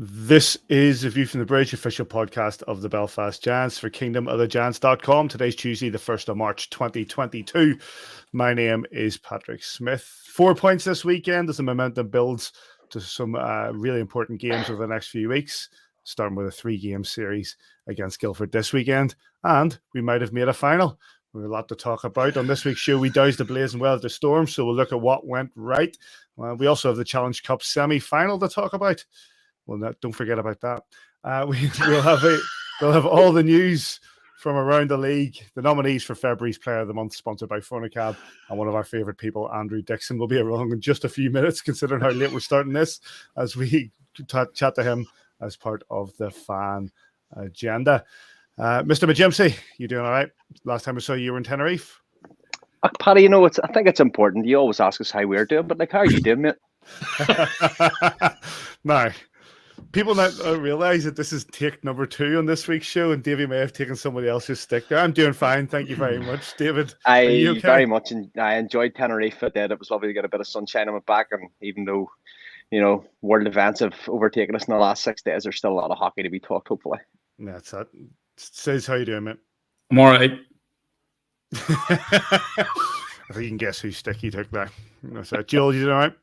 This is the View from the Bridge, official podcast of the Belfast Giants for kingdomofthegiants.com. Today's Tuesday, the 1st of March, 2022. My name is Patrick Smith. 4 points this weekend as the momentum builds to some really important games over the next few weeks, starting with a 3-game series against Guildford this weekend. And we might have made a final. We have a lot to talk about. On this week's show, we doused the blazing well at the Storm, so we'll look at what went right. We also have the Challenge Cup semi-final to talk about. Well, don't forget about that. We'll have all the news from around the league. The nominees for February's Player of the Month, sponsored by Phonacab, and one of our favourite people, Andrew Dickson, will be around in just a few minutes, considering how late we're starting this, as we chat to him as part of the fan agenda. Mr. Majimsey, you doing all right? Last time I saw you, you were in Tenerife. Paddy, I think it's important. You always ask us how we're doing, but how are you doing, mate? Now, people not realise that this is take number 2 on this week's show, and Davy may have taken somebody else's stick there. I'm doing fine, thank you very much, David. I are you okay? Very much, and I enjoyed Tenerife. I did. It was lovely to get a bit of sunshine on my back, and even though, world events have overtaken us in the last 6 days, there's still a lot of hockey to be talked, hopefully. That's it. Says, how you doing, mate? I'm all right. I think you can guess whose stick he took there. So, Jill, you doing all right?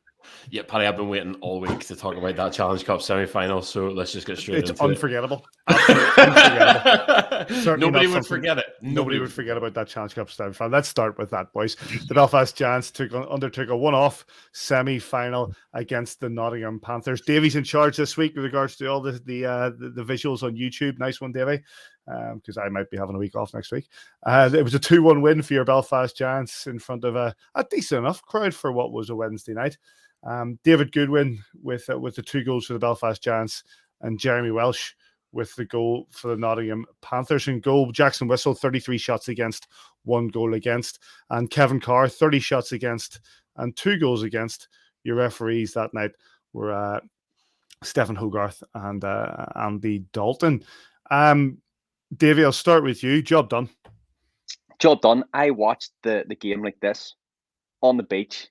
Yeah, Paddy, I've been waiting all week to talk about that Challenge Cup semi-final, so let's just get straight into it. It's unforgettable. Absolutely unforgettable. Nobody would forget it. Nobody would forget about that Challenge Cup semi-final. Let's start with that, boys. The Belfast Giants undertook a one-off semi-final against the Nottingham Panthers. Davy's in charge this week with regards to all the visuals on YouTube. Nice one, Davy, because I might be having a week off next week. It was a 2-1 win for your Belfast Giants in front of a decent enough crowd for what was a Wednesday night. David Goodwin with the 2 goals for the Belfast Giants, and Jeremy Welsh with the goal for the Nottingham Panthers. In goal, Jackson Whistle, 33 shots against, 1 goal against, and Kevin Carr, 30 shots against and 2 goals against. Your referees that night were Stephen Hogarth and Andy Dalton. Davey, I'll start with you. Job done. Job done. I watched the game like this on the beach,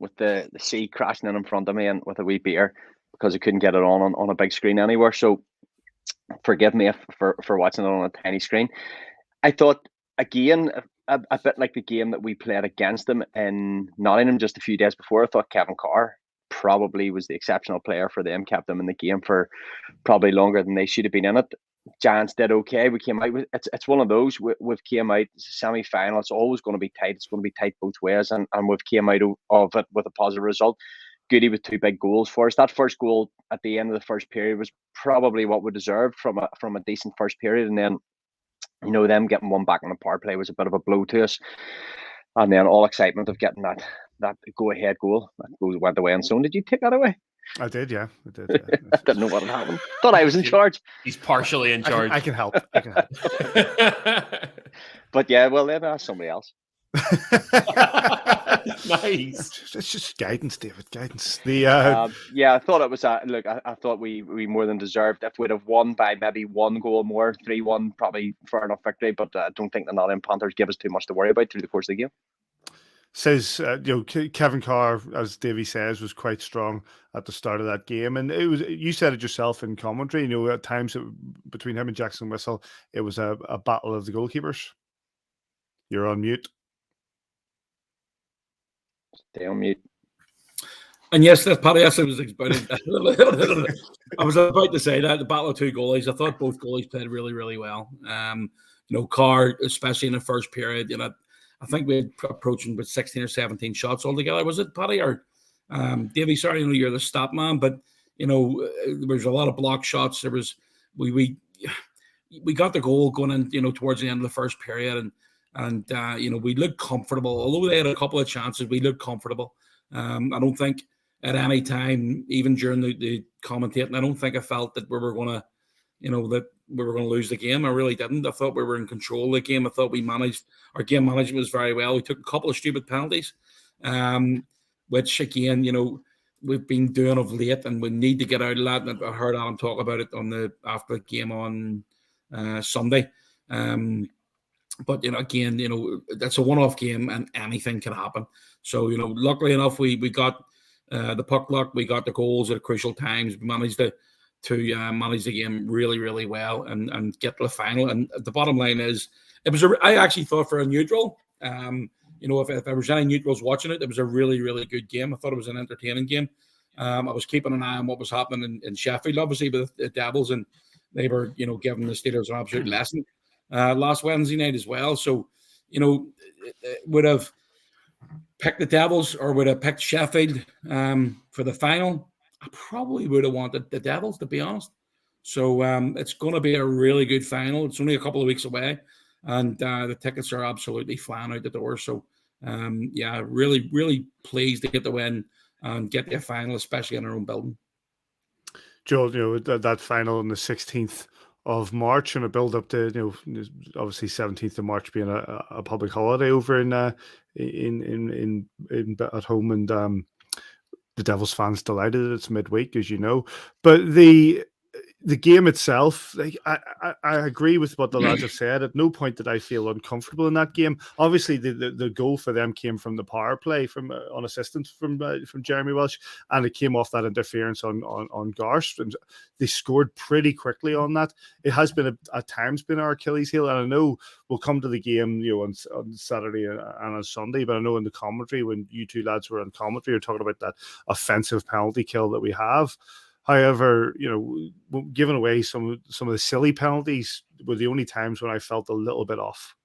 with the sea crashing in front of me and with a wee beer, because I couldn't get it on a big screen anywhere. So forgive me for watching it on a tiny screen. I thought, again, a bit like the game that we played against them in Nottingham just a few days before. I thought Kevin Carr probably was the exceptional player for them, kept them in the game for probably longer than they should have been in it. Giants did okay. We came out with it's one of those. We've came out, it's a semi-final. It's always going to be tight. It's going to be tight both ways, and we've came out of it with a positive result. Goody with 2 big goals for us. That first goal at the end of the first period was probably what we deserved from a decent first period, and then them getting 1 back on the power play was a bit of a blow to us. And then all excitement of getting that go-ahead goal that went away on zone. Did you take that away? I did, yeah. I did. Yeah. I didn't know what had happened. Thought I was in charge. He's partially in charge. I can help. But yeah, well, then ask somebody else. Nice. It's just guidance, David. Guidance. Yeah, I thought it was. Look, I thought we more than deserved. If we'd have won by maybe 1 goal more, 3-1, probably fair enough victory. But I don't think the Nottingham Panthers give us too much to worry about through the course of the game. Says Kevin Carr, as Davey says, was quite strong at the start of that game, and it was, you said it yourself in commentary, at times between him and Jackson Whistle, it was a battle of the goalkeepers. You're on mute. Stay on mute. And yes, that's Paddy. Yes, I was about I was about to say that the battle of 2 goalies. I thought both goalies played really, really well. Carr, especially in the first period, I think we had approaching with 16 or 17 shots altogether. Was it, Paddy? Or Davey, sorry, you're the stat man, but there was a lot of block shots. There was we got the goal going in, towards the end of the first period, and we looked comfortable. Although they had a couple of chances, we looked comfortable. I don't think at any time, even during the commentating, I don't think I felt that we were going to, that we were going to lose the game. I really didn't. I thought we were in control of the game. I thought our game management was very well. We took a couple of stupid penalties, which again, we've been doing of late, and we need to get out of that. And I heard Alan talk about it after the game on Sunday. But again, that's a one-off game, and anything can happen. So luckily enough, we got the puck luck. We got the goals at crucial times. We managed to to manage the game really, really well and get to the final. And the bottom line is, I actually thought for a neutral, if there was any neutrals watching it, it was a really, really good game. I thought it was an entertaining game. I was keeping an eye on what was happening in Sheffield, obviously, with the Devils, and they were, giving the Steelers an absolute lesson last Wednesday night as well. So, would have picked the Devils or would have picked Sheffield for the final. I probably would have wanted the Devils, to be honest. So it's going to be a really good final. It's only a couple of weeks away, and the tickets are absolutely flying out the door. So, really, really pleased to get the win and get to a final, especially in our own building. Joel, that final on the 16th of March and a build up to, obviously 17th of March being a public holiday over in at home, and the Devils fans delighted it's midweek, as you know. But the game itself, like I agree with what the lads have said. At no point did I feel uncomfortable in that game. Obviously, the goal for them came from the power play from on assistance from Jeremy Welsh, and it came off that interference on Garst, and they scored pretty quickly on that. It has been at times been our Achilles heel, and I know we'll come to the game on Saturday and on Sunday, but I know in the commentary when you two lads were on commentary, you're talking about that offensive penalty kill that we have. However, giving away some of the silly penalties were the only times when I felt a little bit off.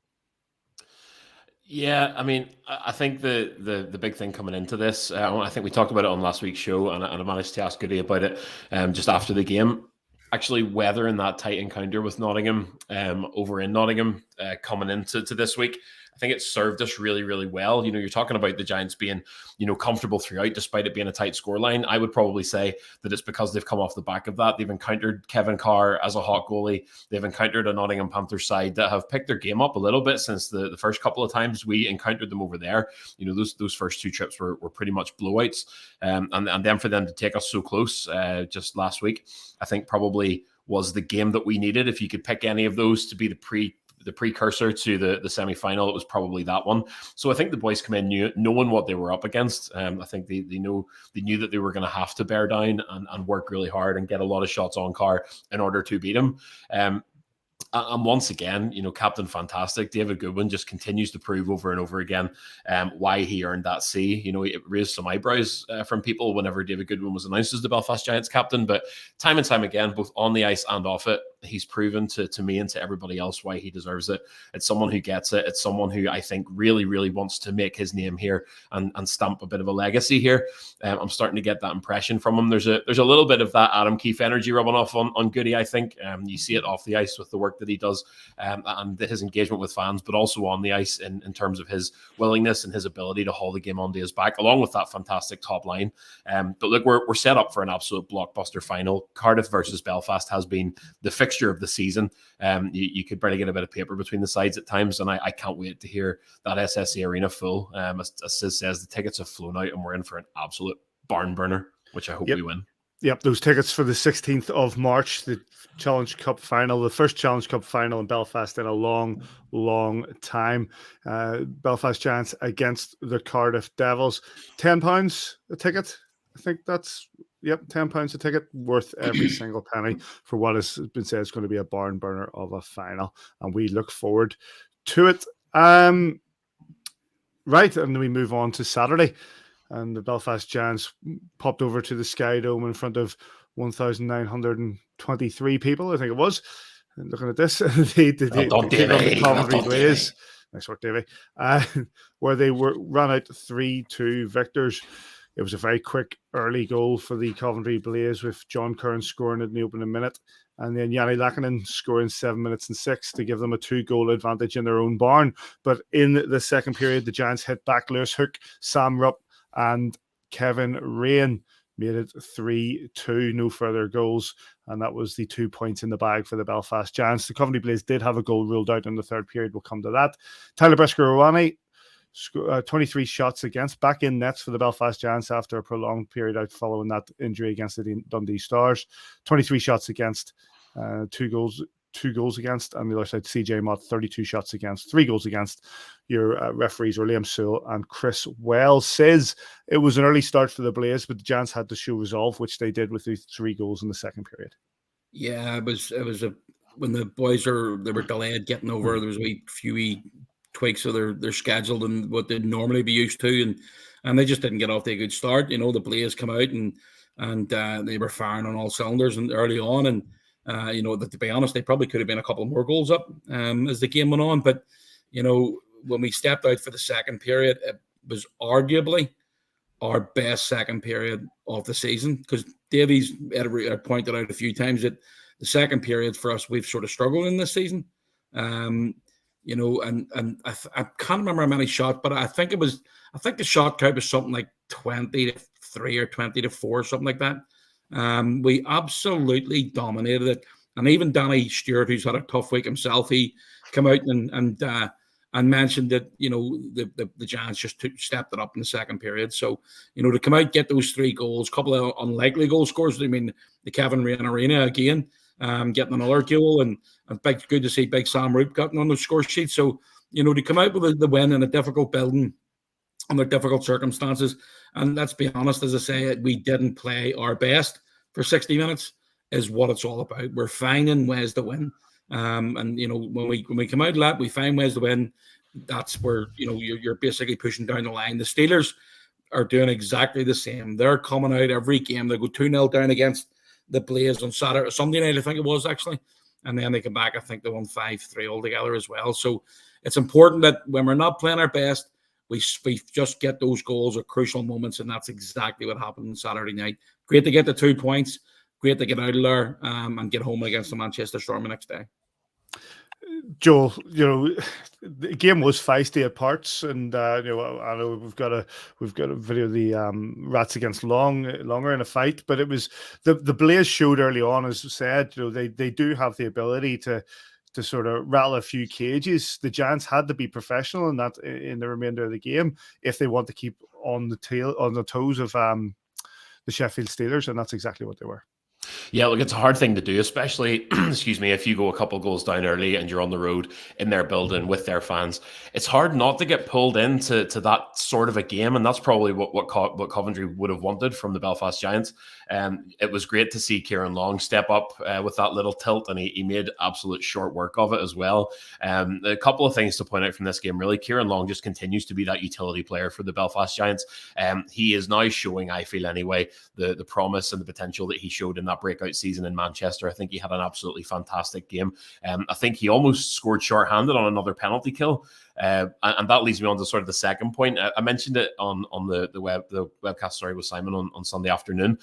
Yeah, I mean, I think the big thing coming into this, I think we talked about it on last week's show, and I managed to ask Goody about it just after the game. Actually, weathering that tight encounter with Nottingham over in Nottingham coming into this week, I think it served us really, really well. You're talking about the Giants being, comfortable throughout, despite it being a tight scoreline. I would probably say that it's because they've come off the back of that. They've encountered Kevin Carr as a hot goalie. They've encountered a Nottingham Panthers side that have picked their game up a little bit since the first couple of times we encountered them over there. Those first two trips were pretty much blowouts. And then for them to take us so close just last week, I think probably was the game that we needed. If you could pick any of those to be the precursor to the semi-final, it was probably that one. So I think the boys come in knowing what they were up against. I think they knew that they were going to have to bear down and work really hard and get a lot of shots on Carr in order to beat him. And once again, Captain Fantastic, David Goodwin, just continues to prove over and over again why he earned that C. It raised some eyebrows from people whenever David Goodwin was announced as the Belfast Giants captain, but time and time again, both on the ice and off it, he's proven to me and to everybody else why he deserves it. It's someone who gets it. It's someone who I think really, really wants to make his name here and stamp a bit of a legacy here. I'm starting to get that impression from him. There's a little bit of that Adam Keefe energy rubbing off on Goody, I think. You see it off the ice with the work that he does and his engagement with fans, but also on the ice in terms of his willingness and his ability to haul the game onto his back, along with that fantastic top line. But look, we're set up for an absolute blockbuster final. Cardiff versus Belfast has been the fixture of the season. You could barely get a bit of paper between the sides at times, and I can't wait to hear that SSE Arena full. As Sis says, the tickets have flown out and we're in for an absolute barn burner, which I hope we win. Yep, those tickets for the 16th of March, the Challenge Cup final, the first Challenge Cup final in Belfast in a long, long time. Belfast Giants against the Cardiff Devils. £10 a ticket. I think that's, £10 a ticket, worth every single penny for what has been said is going to be a barn burner of a final. And we look forward to it. Right, and then we move on to Saturday. And the Belfast Giants popped over to the Sky Dome in front of 1,923 people, I think it was. And looking at this, they took on the Coventry Blaze. Nice work, Davy. Where they ran out 3-2 victors. It was a very quick early goal for the Coventry Blaze, with John Curran scoring in the opening minute, and then Yanni Lakinen scoring 7 minutes and 6 to give them a 2-goal advantage in their own barn. But in the second period, the Giants hit back. Lewis Hook, Sam Rupp, and Kevin Rain made it 3-2, no further goals, and that was the 2 points in the bag for the Belfast Giants. The Coventry Blaze did have a goal ruled out in the third period. We'll come to that. Tyler Brescaruani, 23 shots against, back in nets for the Belfast Giants after a prolonged period out following that injury against the Dundee Stars. 23 shots against, 2 goals, 2 goals against, and the other side, CJ Mott, 32 shots against, 3 goals against. Your referees were Liam Sewell and Chris Wells. Says it was an early start for the Blaze, but the Giants had to show resolve, which they did with the 3 goals in the second period. Yeah, it was when the boys were delayed getting over. There was a few tweaks of their schedule and what they'd normally be used to, and they just didn't get off to a good start. You know, the Blaze come out and they were firing on all cylinders and early on, and you know, that to be honest, they probably could have been a couple more goals up as the game went on. But you know, when we stepped out for the second period, it was arguably our best second period of the season, because Davy's pointed out a few times that the second period for us, we've sort of struggled in this season. You know, and I can't remember how many shots, but I think the shot count was something like 20-3 or 20-4, something like that. We absolutely dominated it. And even Danny Stewart, who's had a tough week himself, he came out and mentioned that, you know, the Giants just stepped it up in the second period. So, you know, to come out, get those 3 goals, a couple of unlikely goal scores. I mean, the Kevin Rain Arena again, getting another goal, and good to see Big Sam Roop getting on the score sheet. So, you know, to come out with the win in a difficult building under difficult circumstances, and let's be honest, as I say, we didn't play our best for 60 minutes, is what it's all about. We're finding ways to win. And you know, when we come out of that, we find ways to win. That's where, you know, you're basically pushing down the line. The Steelers are doing exactly the same. They're coming out every game. They go 2-0 down against the Blaze on Sunday night, I think it was actually, and then they come back. I think they won 5-3 altogether as well. So it's important that when we're not playing our best, we just get those goals at crucial moments, and that's exactly what happened on Saturday night. Great to get the 2 points. Great to get out of there and get home against the Manchester Storm the next day. Joel, you know, the game was feisty at parts, and you know, I know we've got a video of the Rats against Longer in a fight, but it was the Blaze showed early on, as said, you know, they do have the ability to sort of rattle a few cages. The Giants had to be professional in that in the remainder of the game if they want to keep on the toes of the Sheffield Steelers, and that's exactly what they were. Yeah, look, it's a hard thing to do, especially, excuse me, if you go a couple goals down early and you're on the road in their building with their fans. It's hard not to get pulled into that sort of a game, and that's probably what Coventry would have wanted from the Belfast Giants. It was great to see Kieran Long step up with that little tilt, and he made absolute short work of it as well. A couple of things to point out from this game, really. Kieran Long just continues to be that utility player for the Belfast Giants. He is now showing, I feel anyway, the promise and the potential that he showed in that breakout season in Manchester. I think he had an absolutely fantastic game. I think he almost scored short-handed on another penalty kill. And that leads me on to sort of the second point. I mentioned it on the webcast, with Simon on Sunday afternoon.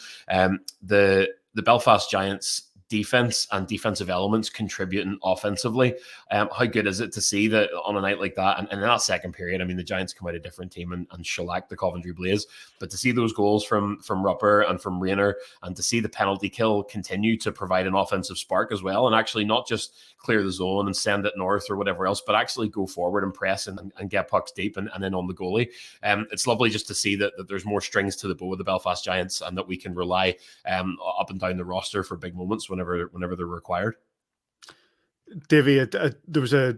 The Belfast Giants defense and defensive elements contributing offensively. How good is it to see that on a night like that, and in that second period, I mean, the Giants come out a different team and shellac the Coventry Blaze, but to see those goals from Rupper and from Rayner, and to see the penalty kill continue to provide an offensive spark as well, and actually not just clear the zone and send it north or whatever else, but actually go forward and press and get pucks deep and then on the goalie. It's lovely just to see that there's more strings to the bow of the Belfast Giants, and that we can rely up and down the roster for big moments whenever they're required. Davy, there was a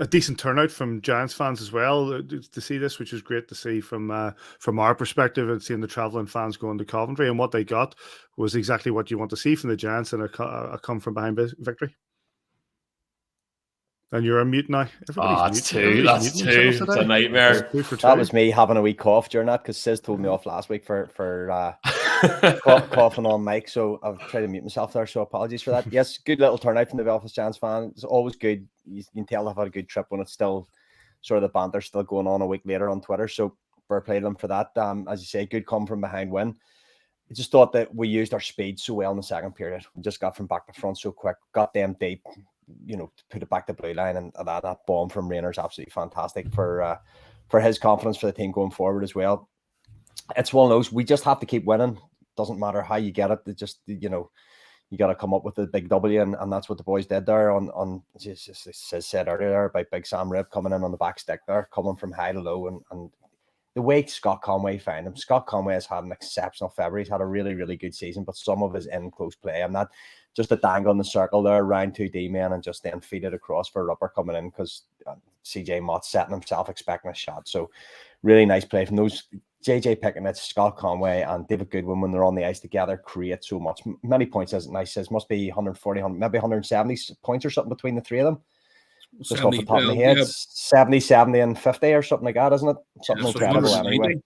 decent turnout from Giants fans as well to see this, which was great to see from our perspective, and seeing the travelling fans going to Coventry, and what they got was exactly what you want to see from the Giants, and a come from behind victory. And you're on mute now. That's two. It's a nightmare. That was me having a wee cough during that, because Sis told me off last week for coughing on mic, so I've tried to mute myself there, so apologies for that. Yes, good little turnout from the Belfast Giants fan. It's always good. You can tell they've had a good trip when it's still sort of the banter still going on a week later on Twitter, so fair play to them for that. As you say, good come from behind win. I just thought that we used our speed so well in the second period. We just got from back to front so quick, got them deep, you know, put it back to blue line, and that bomb from Rayner is absolutely fantastic for his confidence for the team going forward as well. It's one of those, we just have to keep winning. Doesn't matter how you get it. It just, you know, you got to come up with a big W, and that's what the boys did there on as said earlier, about Big Sam Rib coming in on the back stick there, coming from high to low, and the way Scott Conway found him. Scott Conway has had an exceptional February. He's had a really, really good season, but some of his in-close play, and that just a dangle in the circle there, around 2 D-men, and just then feed it across for a rubber coming in because CJ Mott setting himself, expecting a shot. So really nice play from those JJ Pickett, Scott Conway, and David Goodwin when they're on the ice together create so much. Many points, as Nice says, must be 140, maybe 170 points or something between the three of them. Just 70, off the top of my head, 70, 70, and 50 or something like that, isn't it? Something incredible 190, anyway.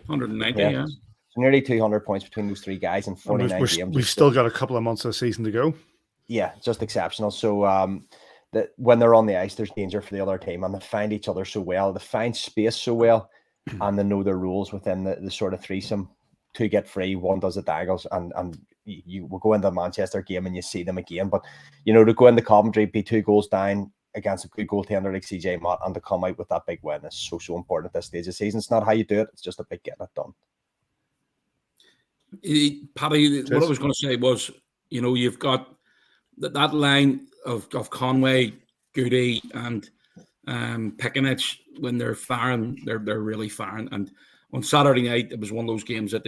190, yeah. So nearly 200 points between those three guys in 49 games. We've still got a couple of months of the season to go. Yeah, just exceptional. So that when they're on the ice, there's danger for the other team, and they find each other so well. They find space so well, and they know their rules within the sort of threesome. Two get free, one does the dangles, and you will go into the Manchester game and you see them again. But to go into Coventry, be 2 goals down against a good goaltender like CJ Mott, and to come out with that big win is so important at this stage of the season. It's not how you do it; it's just a big getting it done. Paddy, what I was going to say was, you've got that line of Conway, Goody, and Pickenich. When they're firing, they're really firing. And on Saturday night, it was one of those games that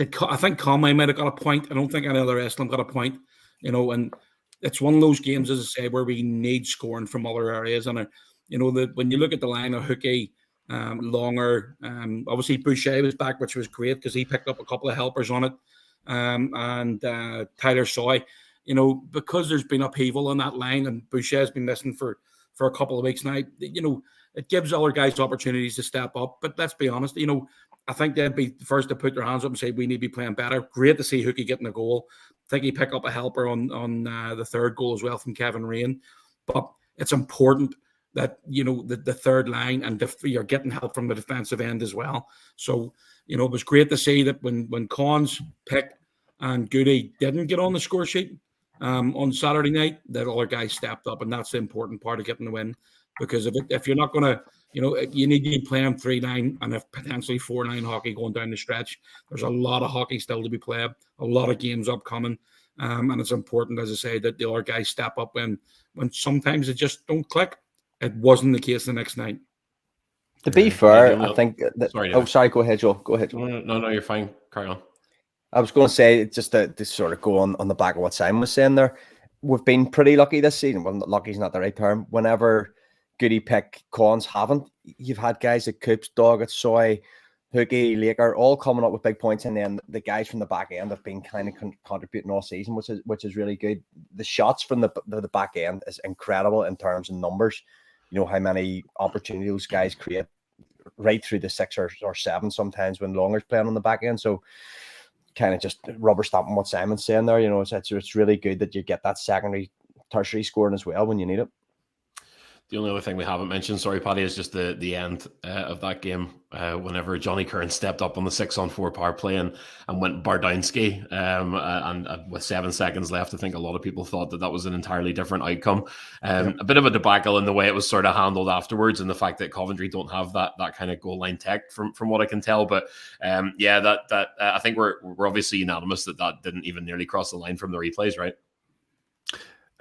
I think Conway might have got a point. I don't think any other Eslam got a point. And it's one of those games, as I say, where we need scoring from other areas. And when you look at the line of Hookie, Longer, obviously Boucher was back, which was great because he picked up a couple of helpers on it, and Tyler Soy, because there's been upheaval on that line and Boucher's been missing for a couple of weeks now, it gives other guys opportunities to step up. But let's be honest, I think they'd be the first to put their hands up and say we need to be playing better. Great to see Hookie getting a goal. I think he picked up a helper on the third goal as well from Kevin Rain. But it's important that the third line and you're getting help from the defensive end as well. So it was great to see that when Cons, Pick, and Goody didn't get on the score sheet on Saturday night, that other guys stepped up, and that's the important part of getting the win. Because if you're not going to, you need to be playing 3-9 and if potentially 4-9 hockey going down the stretch. There's a lot of hockey still to be played, a lot of games upcoming, and it's important, as I say, that the other guys step up when sometimes it just don't click. It wasn't the case the next night. To be fair, I think that. Sorry, go ahead, Joel. Go ahead, Joel. No, you're fine. Carry on. I was going to say, just to sort of go on the back of what Simon was saying there, we've been pretty lucky this season. Well, lucky is not the right term. Whenever Goody, Pick, Cons haven't, you've had guys like Coops, Doggett, Soy, Hookie, Laker, all coming up with big points, and then the guys from the back end have been kind of contributing all season, which is really good. The shots from the back end is incredible in terms of numbers. How many opportunities those guys create right through the 6 or 7 sometimes when Longer's playing on the back end. So kind of just rubber stamping what Simon's saying there. It's really good that you get that secondary, tertiary scoring as well when you need it. The only other thing we haven't mentioned, sorry, Paddy, is just the end of that game. Whenever Johnny Curran stepped up on the 6-on-4 power play and went Bardowski, and with 7 seconds left, I think a lot of people thought that was an entirely different outcome. A bit of a debacle in the way it was sort of handled afterwards, and the fact that Coventry don't have that kind of goal line tech from what I can tell. But that I think we're obviously unanimous that didn't even nearly cross the line from the replays, right?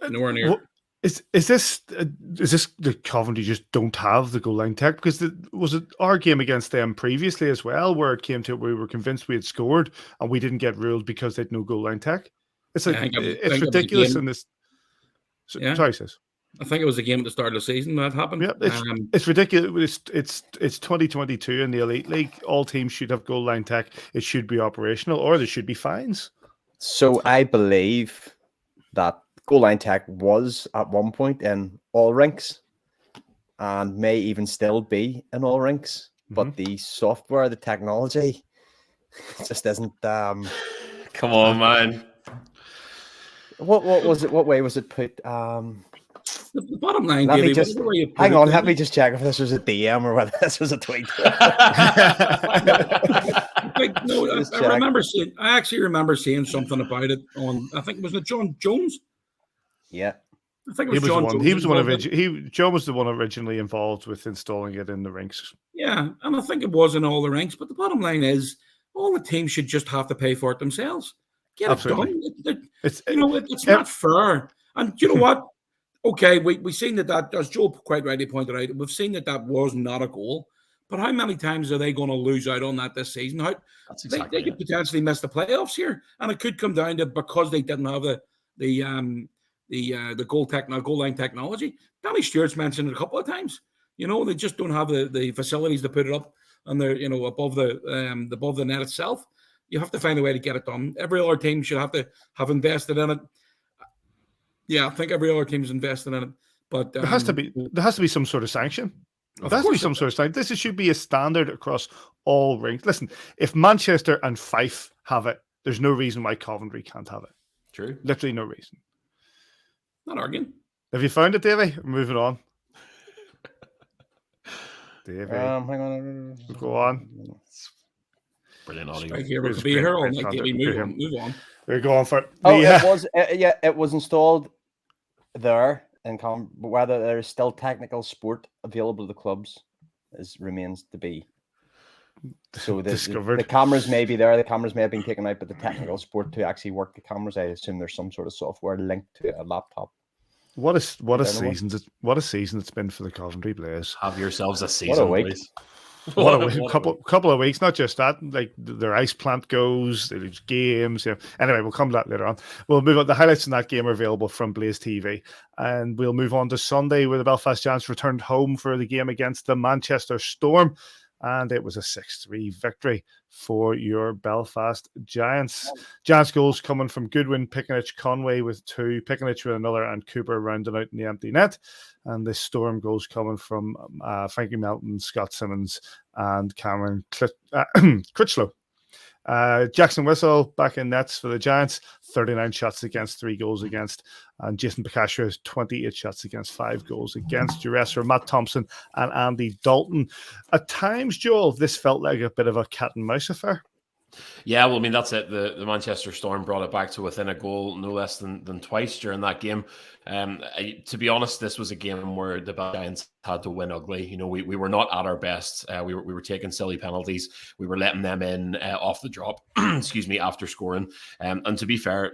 Nowhere near. Is this the Coventry just don't have the goal line tech? Because was it our game against them previously as well, where it came to we were convinced we had scored and we didn't get ruled because they had no goal line tech? It's it's ridiculous in this. Sorry, sis. I think it was a game at the start of the season that happened. Yeah, it's ridiculous. It's 2022 in the Elite League. All teams should have goal line tech. It should be operational, or there should be fines. So I believe that goal line tech was at one point in all rinks and may even still be in all rinks, but the software, the technology just isn't. Come on, man. What was it? What way was it put? The bottom line, let me just check if this was a DM or whether this was a tweet. I actually remember seeing something about it on. I think was it John Jones. Yeah, I think it was John Jones. He was the one John was the one originally involved with installing it in the rinks. Yeah, and I think it was in all the rinks. But the bottom line is, all the teams should just have to pay for it themselves. Get it done. It's not fair. And you know what? Okay, we've seen that, as Joe quite rightly pointed out, we've seen that was not a goal. But how many times are they going to lose out on that this season? That's exactly they could potentially miss the playoffs here, and it could come down to because they didn't have the goal line technology. Danny Stewart's mentioned it a couple of times. They just don't have the facilities to put it up, and they're above the net itself. You have to find a way to get it done. Every other team should have invested in it. Yeah, I think every other team's invested in it, but there has to be some sort of sanction. There has to be some sort of sanction. This should be a standard across all rings. Listen, if Manchester and Fife have it, there's no reason why Coventry can't have it. True. Literally no reason. Not arguing. Have you found it, Davy? Moving on. Davy. Hang on. Go on. Brilliant audio. Right here, we could be here all night, Davy. Move on. We're going for it. It was installed there, and whether there is still technical support available to the clubs remains to be. So the cameras may be there, the cameras may have been taken out, but the technical support to actually work the cameras, I assume there's some sort of software linked to a laptop. What a season it's been for the Coventry Blaze. Have yourselves a season, what a week. please. What a week. Couple of weeks, not just that, like their ice plant goes, they lose games. Anyway, we'll come to that later on. We'll move on. The highlights in that game are available from Blaze TV. And we'll move on to Sunday, where the Belfast Giants returned home for the game against the Manchester Storm. And it was a 6-3 victory for your Belfast Giants. Giants goals coming from Goodwin, Pickenich, Conway with 2, Pickenich with another, and Cooper rounding out in the empty net. And the Storm goals coming from Frankie Melton, Scott Simmons, and Cameron Critchlow. Jackson Whistle back in nets for the Giants, 39 shots against, 3 goals against, and Jason Picascio has 28 shots against, 5 goals against. Duress for Matt Thompson and Andy Dalton. At times, Joel, this felt like a bit of a cat and mouse affair. Yeah, well, I mean, that's it. The Manchester Storm brought it back to within a goal, no less than twice during that game. To be honest, this was a game where the Giants had to win ugly. We were not at our best. We were taking silly penalties. We were letting them in off the drop, after scoring. And to be fair,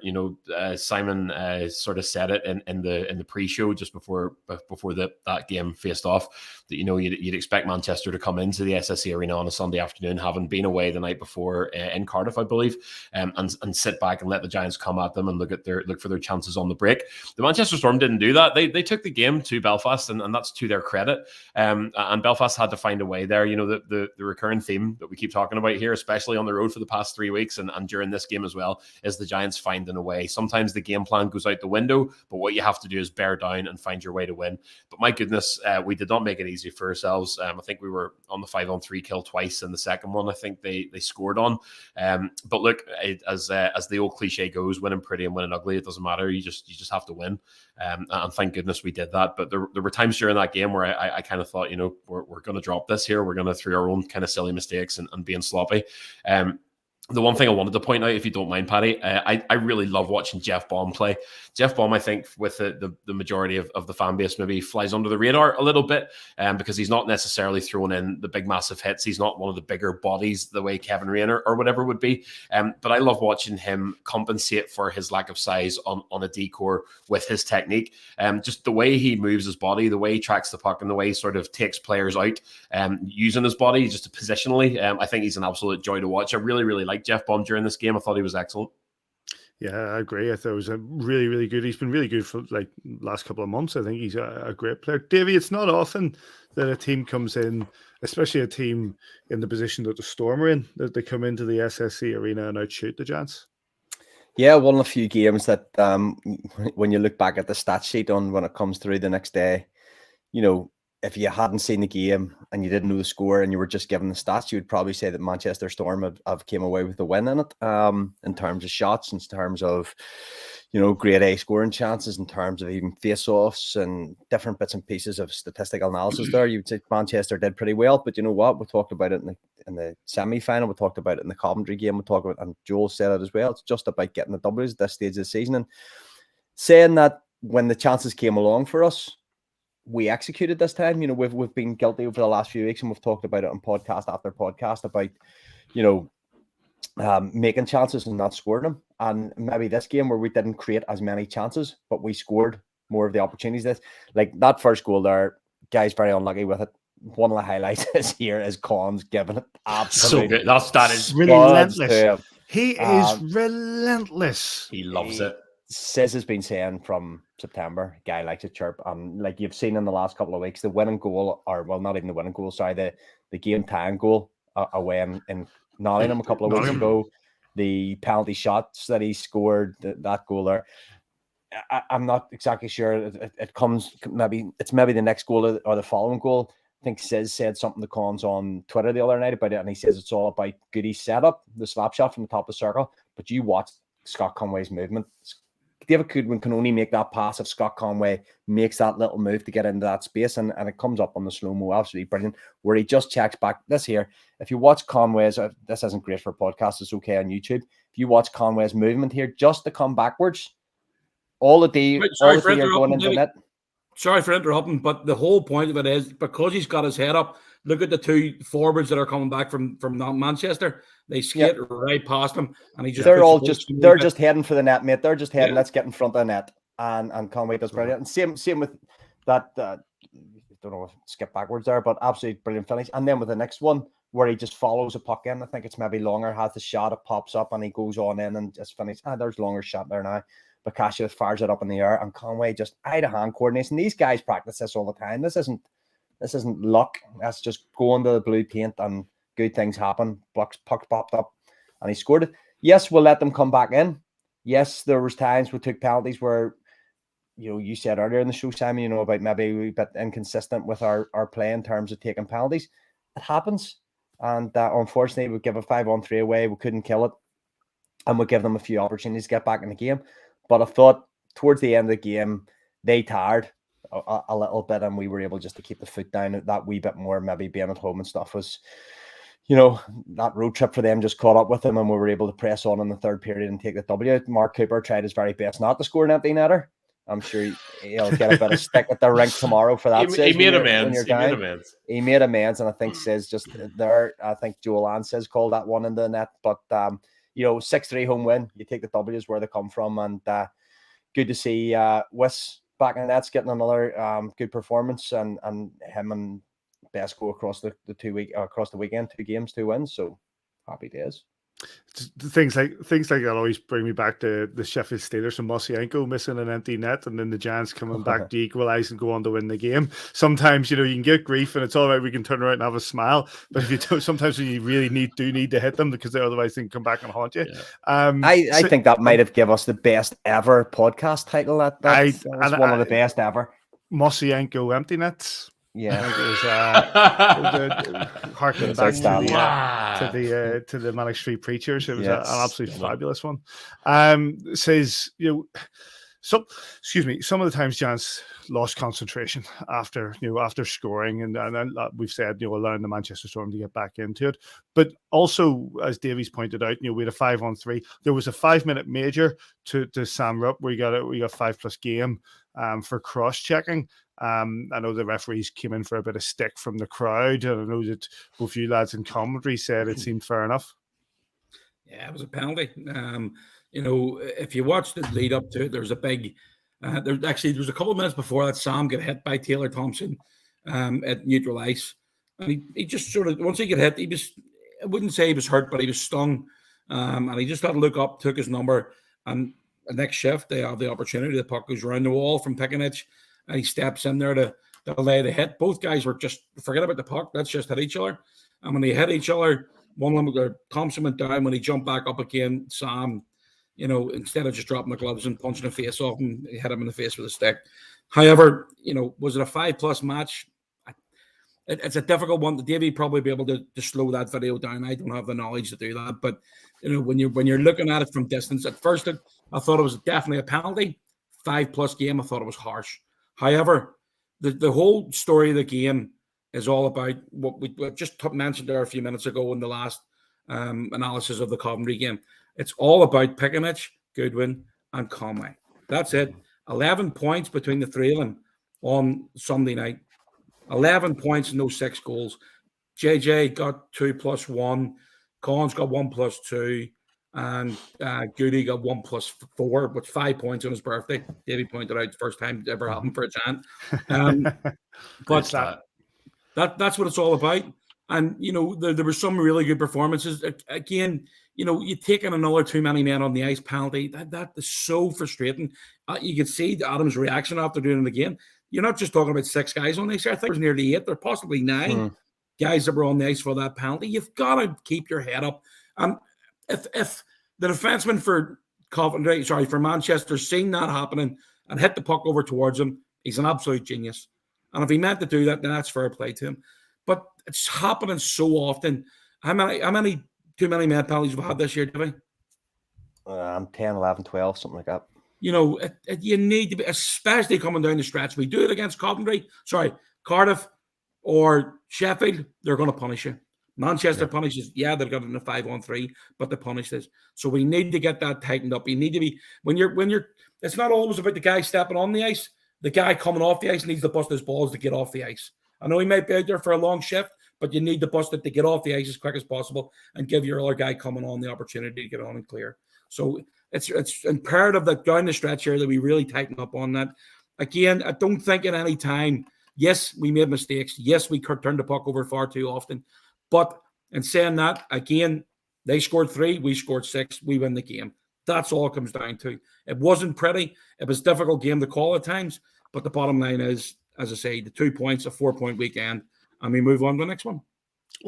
Simon sort of said it in the pre-show just before that game faced off, that you'd expect Manchester to come into the SSE Arena on a Sunday afternoon, having been away the night before in Cardiff, I believe, and sit back and let the Giants come at them and look for their chances on the break. The Manchester Storm didn't do that. They took the game to Belfast, and that's to their credit. And Belfast had to find a way there. The recurring theme that we keep talking about here, especially on the road for the past 3 weeks and during this game as well, is the Giants finding a way. Sometimes the game plan goes out the window, but what you have to do is bear down and find your way to win. But my goodness, we did not make it easy for ourselves. I think we were on the 5-on-3 kill twice, and the second one I think they scored on. But look, as the old cliche goes, winning pretty and winning ugly, it doesn't matter. You just have to win. And thank goodness we did that. But there were times during that game where I kind of thought, we're going to drop this here. We're going to, through our own kind of silly mistakes and being sloppy. The one thing I wanted to point out, if you don't mind, Paddy, I really love watching Jeff Baum play. Jeff Baum, I think, with the majority of the fan base, maybe flies under the radar a little bit because he's not necessarily throwing in the big, massive hits. He's not one of the bigger bodies the way Kevin Rayner or whatever would be. But I love watching him compensate for his lack of size on a decor with his technique. Just the way he moves his body, the way he tracks the puck, and the way he sort of takes players out using his body just positionally. I think he's an absolute joy to watch. I really, really like Jeff Baum during this game. I thought he was excellent. Yeah, I agree. I thought it was a really, really good. He's been really good for like last couple of months. I think he's a great player. Davy, it's not often that a team comes in, especially a team in the position that the Storm are in, that they come into the SSE Arena and outshoot the Giants. Yeah, one of the few games that when you look back at the stat sheet on when it comes through the next day, if you hadn't seen the game and you didn't know the score and you were just given the stats, you would probably say that Manchester Storm have came away with the win in it, in terms of shots, in terms of, grade A scoring chances, in terms of even face-offs and different bits and pieces of statistical analysis there. You would say Manchester did pretty well, but you know what? We talked about it in the semi-final. We talked about it in the Coventry game. We talked about it, and Joel said it as well. It's just about getting the W's at this stage of the season. And saying that when the chances came along for us, we executed this time. We've been guilty over the last few weeks, and we've talked about it on podcast after podcast about, making chances and not scoring them. And maybe this game where we didn't create as many chances, but we scored more of the opportunities. This, like that first goal there, guy's very unlucky with it. One of the highlights is here is Collins giving it So good. That is relentless. He is Um, relentless. he loves it. Sis has been saying from September, guy likes a chirp, and like you've seen in the last couple of weeks, the winning goal, or well, not even the winning goal, sorry, the game tying goal away in Nottingham a couple of weeks ago, the penalty shots that he scored, that goal there. I'm not exactly sure. It comes it's maybe the next goal or the following goal. I think Sis said something to Collins on Twitter the other night about it, and he says it's all about Goody's setup, the slap shot from the top of the circle. But you watch Scott Conway's movement. David Goodwin can only make that pass if Scott Conway makes that little move to get into that space, and it comes up on the slow-mo, absolutely brilliant, where he just checks back. This here, if you watch Conway's, this isn't great for a podcast, it's okay on YouTube. If you watch Conway's movement here, just to come backwards, all the D are going into net. Sorry for interrupting, but the whole point of it is because he's got his head up. Look at the two forwards that are coming back from Manchester. They skate right past him, and he just they're just heading for the net, mate. They're just heading. Let's get in front of the net, and Conway does brilliant. And same with that. Don't know if skip backwards there, but absolutely brilliant finish. And then with the next one where he just follows a puck in, I think it's maybe Longer has the shot. It pops up and he goes on in and just finishes. There's Longer's shot there now. Bakasha fires it up in the air, and Conway just eye-to-hand coordination. These guys practice this all the time. This isn't luck. That's just going to the blue paint and good things happen. Puck popped up and he scored it. Yes, we'll let them come back in. Yes, there was times we took penalties where, you said earlier in the show, Simon, about maybe a bit inconsistent with our play in terms of taking penalties. It happens. And unfortunately, we give a 5-on-3 away. We couldn't kill it. And we give them a few opportunities to get back in the game. But I thought towards the end of the game, they tired a little bit, and we were able just to keep the foot down that wee bit more. Maybe being at home and stuff was, that road trip for them just caught up with them, and we were able to press on in the third period and take the W. Mark Cooper tried his very best not to score an empty netter. I'm sure he'll get a bit of stick at the rink tomorrow for that. He made amends. He made amends, and I think says just there. I think Joel Ann says called that one in the net, but 6-3 home win. You take the W's where they come from, and good to see Wiss back in the nets getting another good performance, and him and Best go across the weekend, 2 games, 2 wins. So happy days. Things like that always bring me back to the Sheffield Steelers and Mosienko missing an empty net, and then the Giants coming back to equalise and go on to win the game. Sometimes you can get grief, and it's all right. We can turn around and have a smile, but if you don't, sometimes you really need to hit them because otherwise they can come back and haunt you. Yeah. I think that might have given us the best ever podcast title. That's one of the best ever. Mosienko empty nets. Yeah, it was harking back to the Manic Street Preachers. It was an absolutely fabulous one. Says some of the times Giants lost concentration after scoring, and we've said allowing the Manchester Storm to get back into it. But also, as Davies pointed out, we had a 5-on-3. There was a 5-minute major to Sam Rupp where we got 5+ game for cross checking. I know the referees came in for a bit of stick from the crowd, and I know that both you lads in commentary said it seemed fair enough. Yeah, it was a penalty. If you watch the lead up to it, there was a big. There was a couple of minutes before that Sam got hit by Taylor Thompson at neutral ice, and he just sort of once he got hit, I wouldn't say he was hurt, but he was stung, and he just had to look up, took his number, and the next shift they have the opportunity. The puck goes around the wall from Pickenich. And he steps in there to lay the hit. Both guys were just forget about the puck. Let's just hit each other. And when they hit each other, one of them, Thompson went down. When he jumped back up again, Sam, instead of just dropping the gloves and punching the face off him, he hit him in the face with a stick. However, was it a 5+ match? It's a difficult one. Davy probably be able to slow that video down. I don't have the knowledge to do that. But when you're looking at it from distance, at first I thought it was definitely a penalty. 5+ game, I thought it was harsh. However, the whole story of the game is all about what we just mentioned there a few minutes ago in the last analysis of the Coventry game. It's all about Pickenich, Goodwin, and Conway. That's it. 11 points between the 3 of them on Sunday night. 11 points and those 6 goals. JJ got 2+1. Collins got 1+2. and Goody got 1+4, with 5 points on his birthday. Davy pointed out the first time it ever happened for a Giant. But that's what it's all about. And, there were some really good performances. Again, you're taking another too many men on the ice penalty. That is so frustrating. You could see Adam's reaction after doing it again. You're not just talking about 6 guys on the ice. I think there's nearly 8. There possibly 9 guys that were on the ice for that penalty. You've got to keep your head up. If the defenseman for Manchester seen that happening and hit the puck over towards him, he's an absolute genius. And if he meant to do that, then that's fair play to him. But it's happening so often. How many too many man penalties we've had this year, Davy? 10, 11, 12, something like that. You need to be, especially coming down the stretch. We do it against Cardiff or Sheffield, they're going to punish you. Manchester punishes, they've got it in a 5-on-3, but they punish this. So we need to get that tightened up. You need to be, when you're, it's not always about the guy stepping on the ice. The guy coming off the ice needs to bust his balls to get off the ice. I know he might be out there for a long shift, but you need to bust it to get off the ice as quick as possible and give your other guy coming on the opportunity to get on and clear. So it's imperative that down the stretch here that we really tighten up on that. Again, I don't think at any time, yes, we made mistakes. Yes, we turned the puck over far too often. But in saying that, again, they scored 3, we scored 6, we win the game. That's all it comes down to. It wasn't pretty. It was a difficult game to call at times. But the bottom line is, as I say, the 2 points, a 4-point weekend, and we move on to the next one.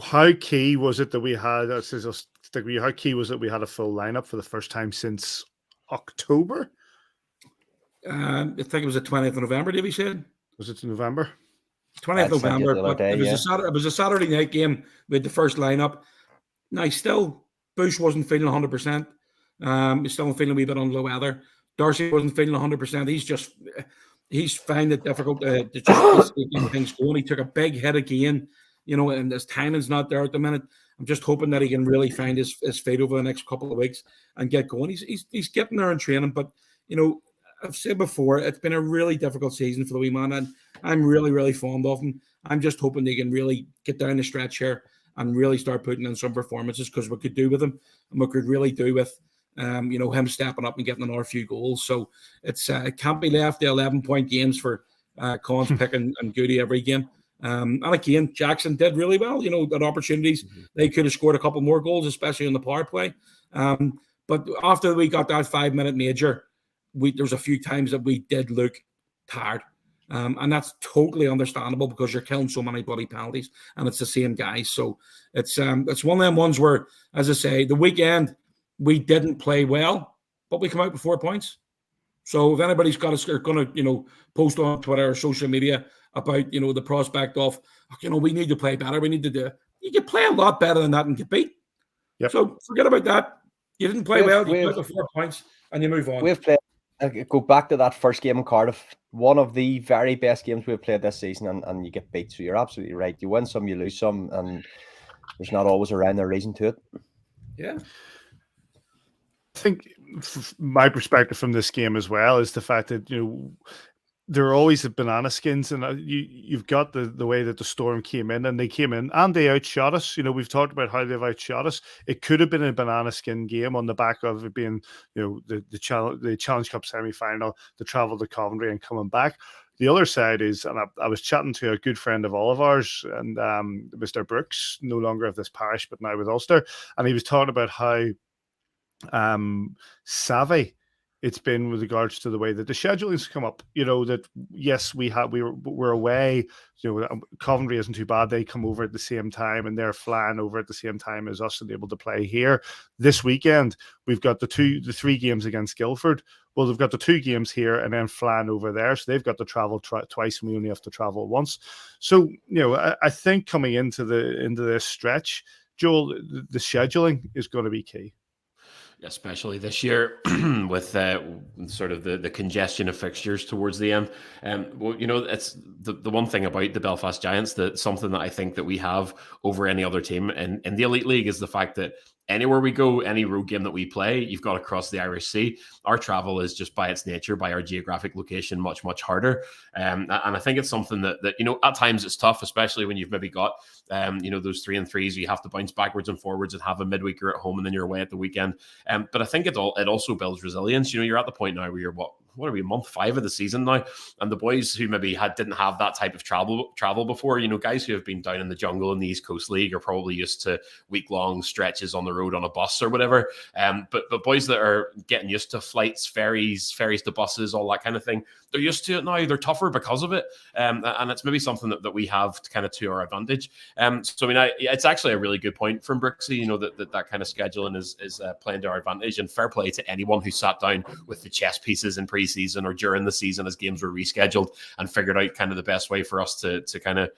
How key was it that we had? How key was it we had a full lineup for the first time since October? I think it was the 20th of November. Davy said. Was it November? 20th of November. But it was a Saturday night game with the first lineup. Now, still, Bush wasn't feeling 100%. He's still feeling a wee bit under the weather. Darcy wasn't feeling 100%. He's found it difficult to just keep things going. He took a big hit again, and his timing's not there at the minute. I'm just hoping that he can really find his feet over the next couple of weeks and get going. He's getting there in training, but I've said before, it's been a really difficult season for the wee man, and I'm really, really fond of him. I'm just hoping they can really get down the stretch here and really start putting in some performances, because we could do with him, and we could really do with him stepping up and getting another few goals. So it can't be left the 11-point games for Collins, Pick, and Goody every game. And again, Jackson did really well. At opportunities, they could have scored a couple more goals, especially on the power play. But after we got that 5-minute major, there's a few times that we did look tired. And that's totally understandable, because you're killing so many bloody penalties, and it's the same guys. So it's one of them ones where, as I say, the weekend we didn't play well, but we come out with 4 points. So if anybody's going to post on Twitter or social media about the prospect of we need to play better, we need to do it, you can play a lot better than that and get beat. Yep. So forget about that. You didn't play well. You come out with 4 points and you move on. We've played. Go back to that first game in Cardiff, one of the very best games we've played this season, and you get beat. So you're absolutely right. You win some, you lose some, and there's not always a rhyme or reason to it. Yeah. I think my perspective from this game as well is the fact that there are always the banana skins, and you've got the way that the Storm came in, and they outshot us. We've talked about how they've outshot us. It could have been a banana skin game on the back of it being the Challenge Cup semi-final, the travel to Coventry and coming back. The other side is, and I was chatting to a good friend of all of ours, and Mr. Brooks, no longer of this parish but now with Ulster, and he was talking about how savvy it's been with regards to the way that the scheduling's come up. That yes, we're away. Coventry isn't too bad. They come over at the same time, and they're flying over at the same time as us and able to play here. This weekend, we've got the 3 games against Guildford. Well, they've got the 2 games here and then flying over there, so they've got to travel twice, and we only have to travel once. So I think coming into this stretch, Joel, the scheduling is going to be key. Especially this year with sort of the congestion of fixtures towards the end. It's the one thing about the Belfast Giants, that something that I think that we have over any other team in the Elite League, is the fact that anywhere we go, any road game that we play, you've got to cross the Irish Sea. Our travel is just by its nature, by our geographic location, much, much harder. And I think it's something that at times it's tough, especially when you've maybe got, those 3-3s, you have to bounce backwards and forwards and have a midweeker at home and then you're away at the weekend. But I think it also builds resilience. You're at the point now where you're what are we, month 5 of the season now, and the boys who maybe didn't have that type of travel before, guys who have been down in the jungle in the East Coast League are probably used to week-long stretches on the road on a bus or whatever. But boys that are getting used to flights, ferries to buses, all that kind of thing, they're used to it now. They're tougher because of it, and it's maybe something that we have kind of to our advantage. So it's actually a really good point from Brooksy. That kind of scheduling is playing to our advantage, and fair play to anyone who sat down with the chess pieces in pre-season or during the season as games were rescheduled and figured out kind of the best way for us to kind of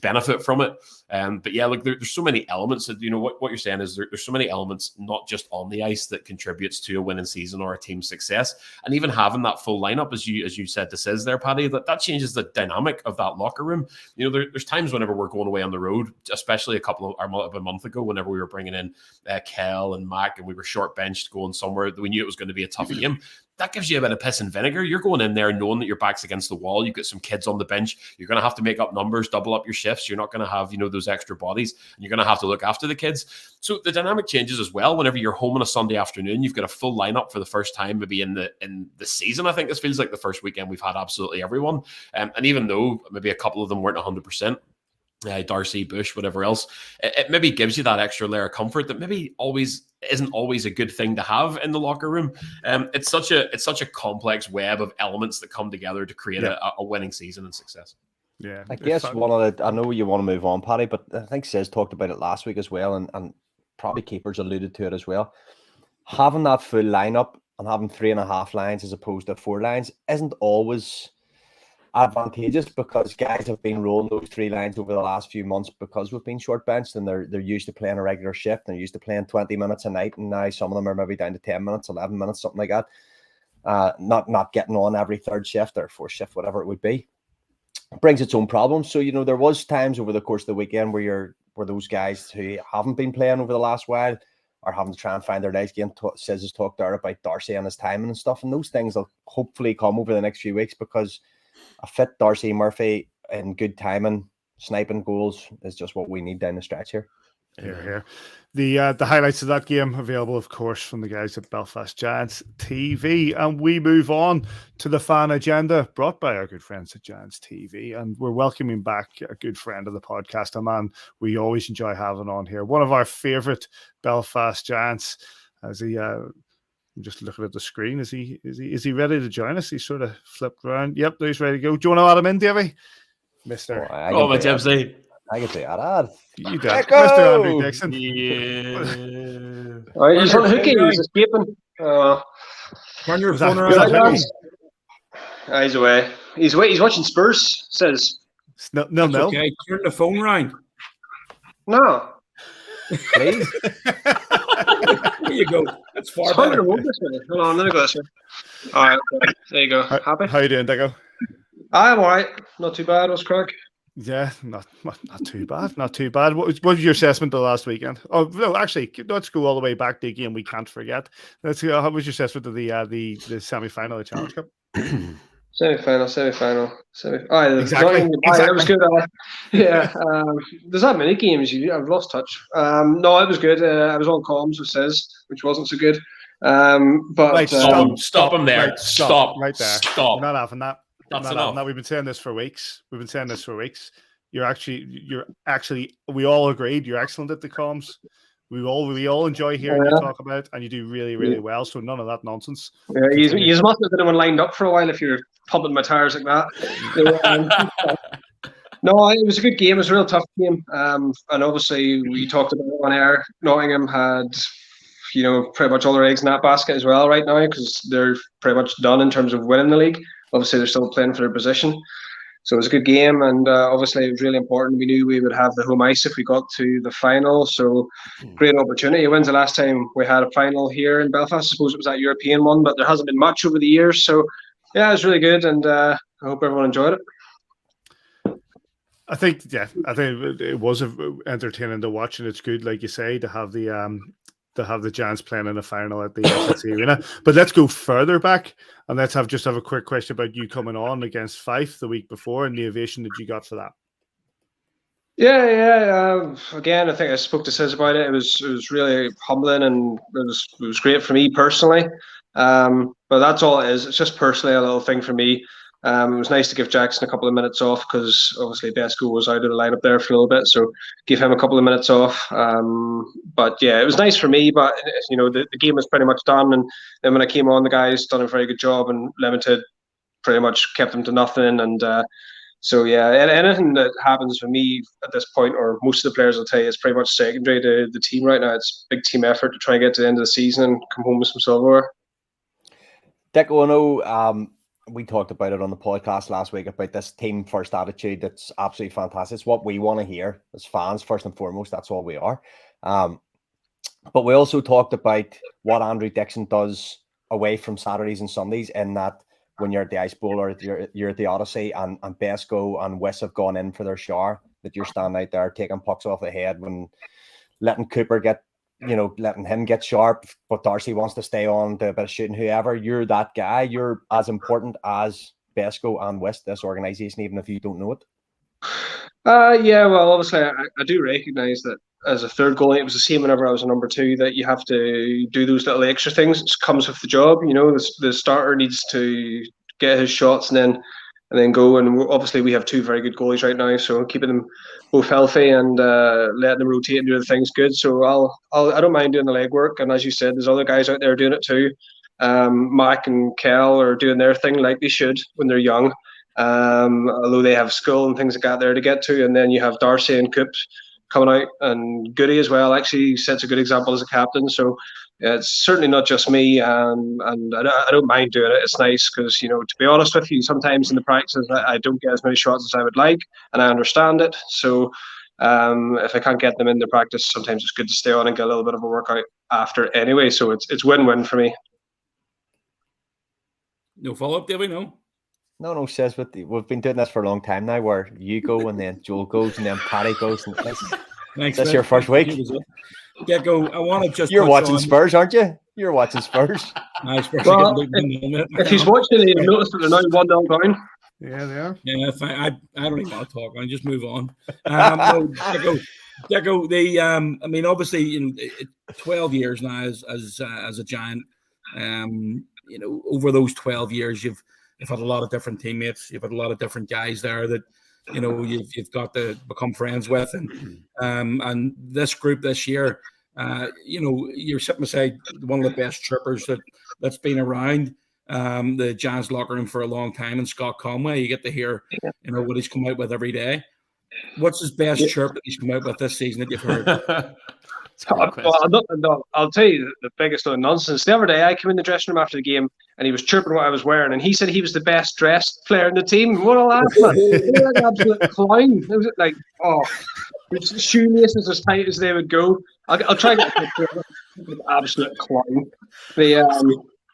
benefit from it. But yeah, look, there's so many elements that, what you're saying is there's so many elements, not just on the ice, that contributes to a winning season or a team's success. And even having that full lineup, as you said to Sis there, Paddy, that changes the dynamic of that locker room. There's times whenever we're going away on the road, especially a month ago, whenever we were bringing in Kel and Mac and we were short benched going somewhere, we knew it was going to be a tough game. That gives you a bit of piss and vinegar. You're going in there knowing that your back's against the wall. You've got some kids on the bench. You're going to have to make up numbers, double up your shifts. You're not going to have, those extra bodies, and you're going to have to look after the kids. So the dynamic changes as well. Whenever you're home on a Sunday afternoon, you've got a full lineup for the first time, maybe in the season. I think this feels like the first weekend we've had absolutely everyone. And even though maybe a couple of them weren't 100%, Darcy, Bush, whatever else, it maybe gives you that extra layer of comfort that maybe isn't always a good thing to have in the locker room. It's such a complex web of elements that come together to create a winning season and success. Yeah, I guess I know you want to move on, Paddy, but I think Sis talked about it last week as well, and probably Keepers alluded to it as well. Having that full lineup and having 3.5 lines as opposed to 4 lines isn't always advantageous, because guys have been rolling those 3 lines over the last few months because we've been short benched, and they're used to playing a regular shift. They're used to playing 20 minutes a night, and now some of them are maybe down to 10 minutes, 11 minutes, something like that. Not getting on every 3rd shift or 4th shift, whatever it would be. It brings its own problems. So there was times over the course of the weekend where those guys who haven't been playing over the last while are having to try and find their legs again. Sis has talked there about Darcy and his timing and stuff, and those things will hopefully come over the next few weeks, because a fit Darcy Murphy and good timing, sniping goals is just what we need down the stretch here. Here. The highlights of that game available, of course, from the guys at Belfast Giants TV. And we move on to the fan agenda brought by our good friends at Giants TV. And we're welcoming back a good friend of the podcast, a man we always enjoy having on here. One of our favourite Belfast Giants. As he I'm just looking at the screen. Is he ready to join us? He's sort of flipped around. Yep, he's ready to go. Do you want to add him in, Davy? Mister. My Jimsy. I can say that. You did. Mr. Andrew Dickson. Yeah. All right, he's on hooky. He's escaping. Turn your phone around. He's away. He's away. He's watching Spurs. Says. No. Okay, turn the phone round. No. Please. There you go. That's far it's better. Hold on, let me go this way. All right, there you go. Happy? How you doing, Dico? I'm all right. Not too bad. What's crack? Yeah, not too bad. Not too bad. What was your assessment of the last weekend? Oh no, actually, let's go all the way back to a game we can't forget. Let's go. How was your assessment of the semi-final of the Challenge Cup? Semi-final. Exactly. That was good. There's that many games. I've lost touch. No, it was good. I was on comms with Sis, which wasn't so good. But right, stop him there. Right, stop right there. Stop. We're not having that. That's enough. We've been saying this for weeks. You're actually. We all agreed. You're excellent at the comms. We all enjoy hearing you talk about, and you do really, really well. So none of that nonsense. Yeah, you must have been anyone lined up for a while if you're pumping my tires like that. No, it was a good game. It was a real tough game. And obviously we talked about it on air. Nottingham had, pretty much all their eggs in that basket as well right now, because they're pretty much done in terms of winning the league. Obviously, they're still playing for their position. So it was a good game, and obviously it was really important. We knew we would have the home ice if we got to the final, so great opportunity. When's the last time we had a final here in Belfast? I suppose it was that European one, but there hasn't been much over the years. So yeah, it was really good, and I hope everyone enjoyed it. I think it was entertaining to watch, and it's good, like you say, to have the to have the Giants playing in a final at the AVFTB Arena. But let's go further back, and let's have a quick question about you coming on against Fife the week before and the ovation that you got for that. Yeah. Again, I think I spoke to Sis about it. It was really humbling, and it was great for me personally. But that's all it is. It's just personally a little thing for me. It was nice to give Jackson a couple of minutes off because obviously Besco was out of the lineup there for a little bit, so give him a couple of minutes off. But yeah, it was nice for me. But the game was pretty much done, and then when I came on, the guys done a very good job, and Limited pretty much kept them to nothing. And so yeah, anything that happens for me at this point, or most of the players will tell you, it's pretty much secondary to the team right now. It's a big team effort to try and get to the end of the season and come home with some silverware. Dicko, I know we talked about it on the podcast last week about this team first attitude. That's absolutely fantastic. It's what we want to hear as fans, first and foremost. That's all we are. But we also talked about what Andrew Dickson does away from Saturdays and Sundays, in that when you're at the Ice Bowl or you're at the Odyssey, and Besco and Wiss have gone in for their shower, that you're standing out there taking pucks off the head, when letting Cooper letting him get sharp, but Darcy wants to stay on, do a bit of shooting, whoever. You're that guy. You're as important as Besco and West, this organisation, even if you don't know it. Yeah, well, obviously I do recognise that as a third goalie, it was the same whenever I was a number two, that you have to do those little extra things. It comes with the job. The starter needs to get his shots and then go. And obviously we have two very good goalies right now, so keeping them both healthy and letting them rotate and do the things good. So I don't mind doing the legwork. And as you said, there's other guys out there doing it too. Mac and Kel are doing their thing like they should when they're young. Although they have skill and things like that there to get to. And then you have Darcy and Coop coming out, and Goody as well actually sets a good example as a captain. So yeah, it's certainly not just me, and I don't mind doing it. It's nice because, to be honest with you, sometimes in the practices I don't get as many shots as I would like, and I understand it. So if I can't get them in the practice, sometimes it's good to stay on and get a little bit of a workout after anyway. So it's win-win for me. No follow-up, Davy? No, says we've been doing this for a long time now, where you go and then Joel goes and then Paddy goes. And that's your first week. Go. I want to just. You're watching Spurs, aren't you? You're watching Spurs. Nice. Well, if he's watching it, he'll notice that they're now 1-0 down. Yeah, they are. Yeah, I don't even want to talk. I just move on. Deco. I mean, obviously, in 12 years now as a Giant. Over those 12 years, you've had a lot of different teammates. You've had a lot of different guys there that you've got to become friends with, and this group this year, you're sitting beside one of the best trippers that's been around the Giants locker room for a long time, and Scott Conway. You get to hear what he's come out with every day. What's his best chirp that he's come out with this season that you've heard? I'll tell you the biggest load of nonsense. The other day, I came in the dressing room after the game, and he was chirping what I was wearing, and he said he was the best dressed player in the team. What a laugh, man! Like an absolute clown. It was like, his shoelaces as tight as they would go. I'll try and get a picture of an absolute clown.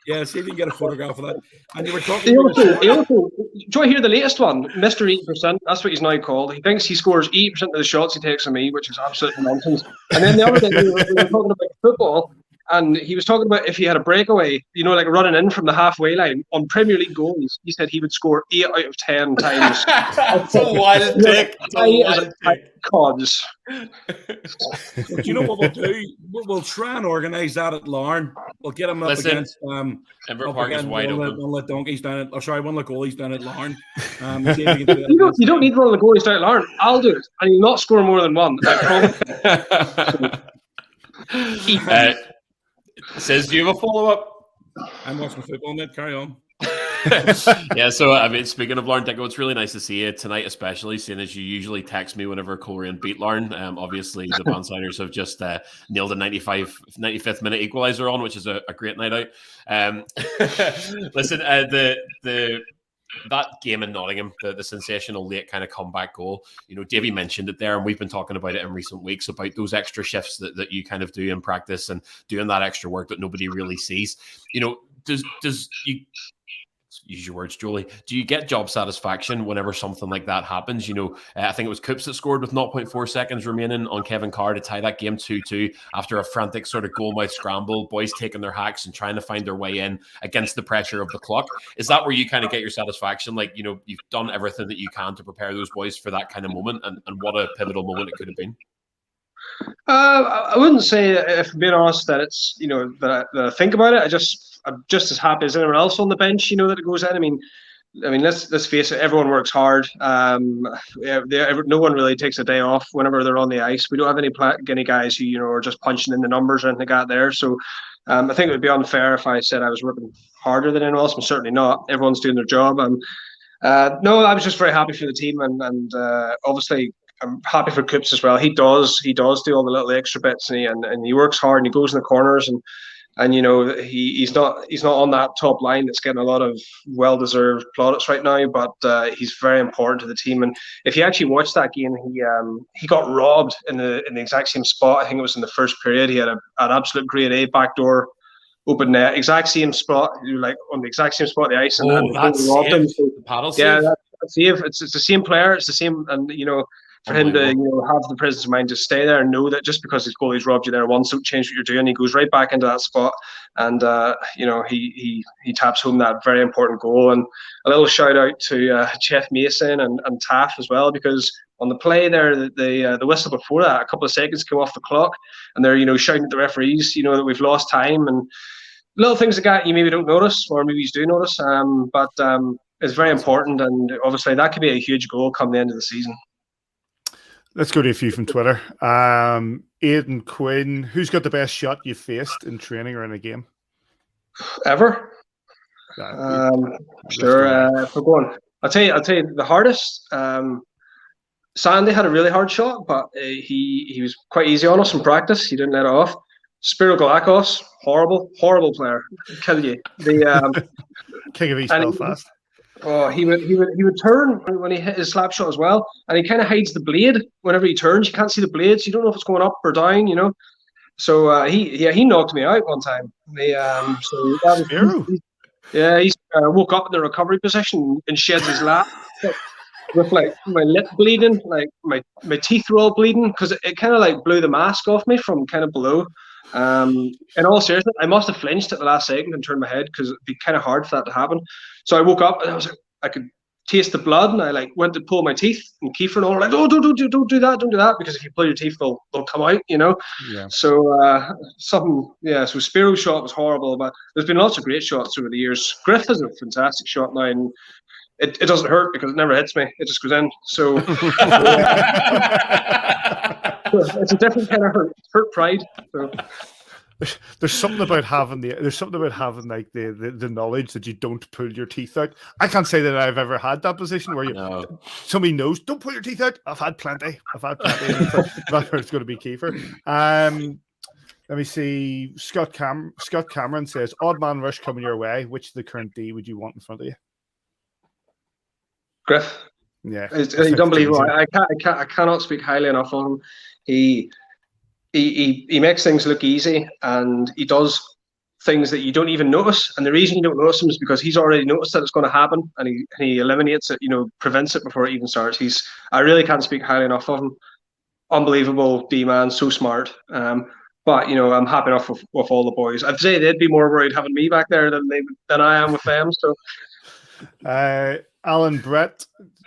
Yeah, see if you can get a photograph of that. And you were talking. He also, do you hear the latest one? Mr. 8%. That's what he's now called. He thinks he scores 8% of the shots he takes on me, which is absolute nonsense. And then the other day we were talking about football, and he was talking about if he had a breakaway, like running in from the halfway line on Premier League goals. He said he would score 8 out of 10 times. That's a wild take. Cods. Do you know what we'll do? We'll try and organise that at Larne. We'll get him up against Ember Park is wide open. One of the donkeys down at, one of the goalies down at Larne. You don't need one of the goalies down at Larne. I'll do it, and he'll not score more than one. Says, do you have a follow-up? I'm watching football, mate. Carry on. Yeah, so I mean, speaking of Larne, Dicko, it's really nice to see you tonight, especially seeing as you usually text me whenever Coleraine beat Larne. Obviously, the Bandsiders have just nailed a 95th minute equaliser on, which is a great night out. Listen, that game in Nottingham, the sensational late kind of comeback goal, Davy mentioned it there, and we've been talking about it in recent weeks about those extra shifts that you kind of do in practice and doing that extra work that nobody really sees. Does you use your words, Jolie. Do you get job satisfaction whenever something like that happens? You know, I think it was Coops that scored with 0.4 seconds remaining on Kevin Carr to tie that game 2-2 after a frantic sort of goal mouth scramble, boys taking their hacks and trying to find their way in against the pressure of the clock. Is that where you kind of get your satisfaction? Like, you know, you've done everything that you can to prepare those boys for that kind of moment, and what a pivotal moment it could have been. I wouldn't say, if I'm being honest, that it's, you know, that I think about it. I'm just as happy as anyone else on the bench, you know, that it goes in. I mean, let's face it. Everyone works hard. No one really takes a day off whenever they're on the ice. We don't have any guys who, you know, are just punching in the numbers or anything like that there. So I think it would be unfair if I said I was working harder than anyone else. I'm certainly not. Everyone's doing their job. No, I was just very happy for the team, and obviously I'm happy for Coops as well. He does do all the little extra bits, and he works hard, and he goes in the corners, and you know, he's not on that top line that's getting a lot of well-deserved plaudits right now, but he's very important to the team. And if you actually watch that game, he got robbed in the exact same spot. I think it was in the first period. He had an absolute grade A backdoor open net, exact same spot, like on the exact same spot of the ice, and that's robbed him. So, the paddle yeah, save. that's save. It's the same player. It's the same, and you know, for him to, you know, have the presence of mind to stay there and know that just because his goalie's robbed you there once, don't change what you're doing. He goes right back into that spot, and you know, he taps home that very important goal. And a little shout out to Jeff Mason and Taff as well, because on the play there, the whistle before that, a couple of seconds came off the clock, and they're, you know, shouting at the referees, you know, that we've lost time, and little things like that you maybe don't notice, or maybe you do notice, but it's very important, and obviously that could be a huge goal come the end of the season. Let's go to a few from Twitter. Aidan Quinn, who's got the best shot you've faced in training or in a game? Ever? Sure. If we're going, I'll tell you the hardest. Sandy had a really hard shot, but he was quite easy on us in practice. He didn't let it off. Spiro Galakos, horrible player. He'll kill you. The King of East Belfast. He would turn when he hit his slap shot as well, and he kind of hides the blade whenever he turns. You can't see the blade, so you don't know if it's going up or down, you know. So he knocked me out one time. So that was, he woke up in the recovery position and sheds his lap with like my lip bleeding, like my teeth were all bleeding, because it kind of like blew the mask off me from kind of below. In all seriousness, I must have flinched at the last second and turned my head, because it'd be kind of hard for that to happen. So I woke up and I was like, I could taste the blood, and I like went to pull my teeth, and Kiefer and all were like, "Oh, don't do that, because if you pull your teeth, they'll come out," you know. Yeah. So So Spiro's shot was horrible, but there's been lots of great shots over the years. Griff has a fantastic shot now, and it doesn't hurt because it never hits me; it just goes in. So it's a different kind of hurt pride. So. There's something about having like the knowledge that you don't pull your teeth out. I can't say that I've ever had that position where somebody knows, don't pull your teeth out. I've had plenty. That's where it's going to be Kiefer. Let me see. Scott Cameron says, odd man rush coming your way. Which of the current D would you want in front of you? Griff. Yeah, he's unbelievable. I cannot speak highly enough of him. He makes things look easy, and he does things that you don't even notice. And the reason you don't notice him is because he's already noticed that it's going to happen, and he eliminates it, you know, prevents it before it even starts. I really can't speak highly enough of him. Unbelievable D-man, so smart. But you know, I'm happy enough with all the boys. I'd say they'd be more worried having me back there than I am with them. So, Alan Brett,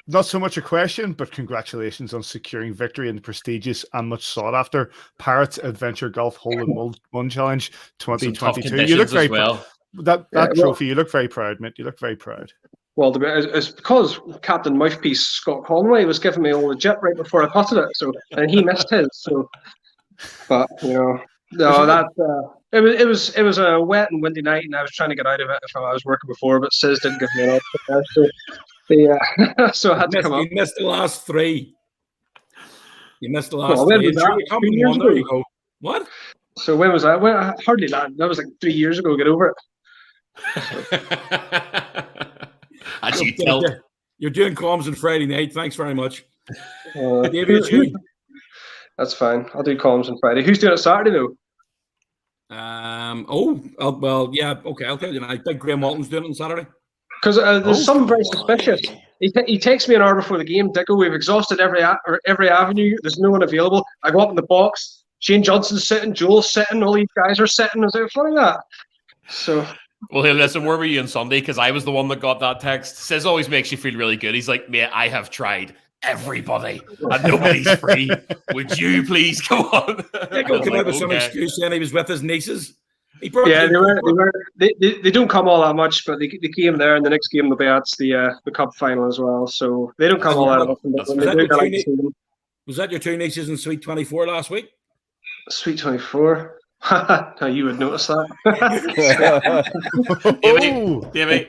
not so much a question, but congratulations on securing victory in the prestigious and much sought after Pirates Adventure Golf Hole in One Challenge 2022. You look very that trophy. You look very proud, mate. You look very proud. Well, it's because Captain Mouthpiece Scott Conway was giving me all the jet right before I putted it, and he missed his. So, but you know, it was a wet and windy night, and I was trying to get out of it if I was working before, but Sis didn't give me an option. So I had to come up. You missed the last three. Three. There you go. What? So when was that? Well, hardly that. That was like 3 years ago. Get over it. Actually, tilt. You're doing comms on Friday night. Thanks very much. Davy, it's you. That's fine. I'll do comms on Friday. Who's doing it Saturday though? Okay. I'll tell you now. Big Graham Walton's doing it on Saturday. Because there's something very suspicious. He takes me an hour before the game. Dicko, we've exhausted every avenue. There's no one available. I go up in the box. Shane Johnson's sitting. Joel's sitting. All these guys are sitting. I was like, funny that. So. Well, hey, listen, where were you on Sunday? Because I was the one that got that text. Says always makes you feel really good. He's like, mate, I have tried everybody and nobody's free. Would you please come on? Dicko came out with some excuse saying he was with his nieces. They don't come all that much, but they came there, and the next game they'll be at the cup final as well. So they don't come all that often. Was that your two nieces in Suite 24 last week? Suite 24. Now you would notice that. Davy.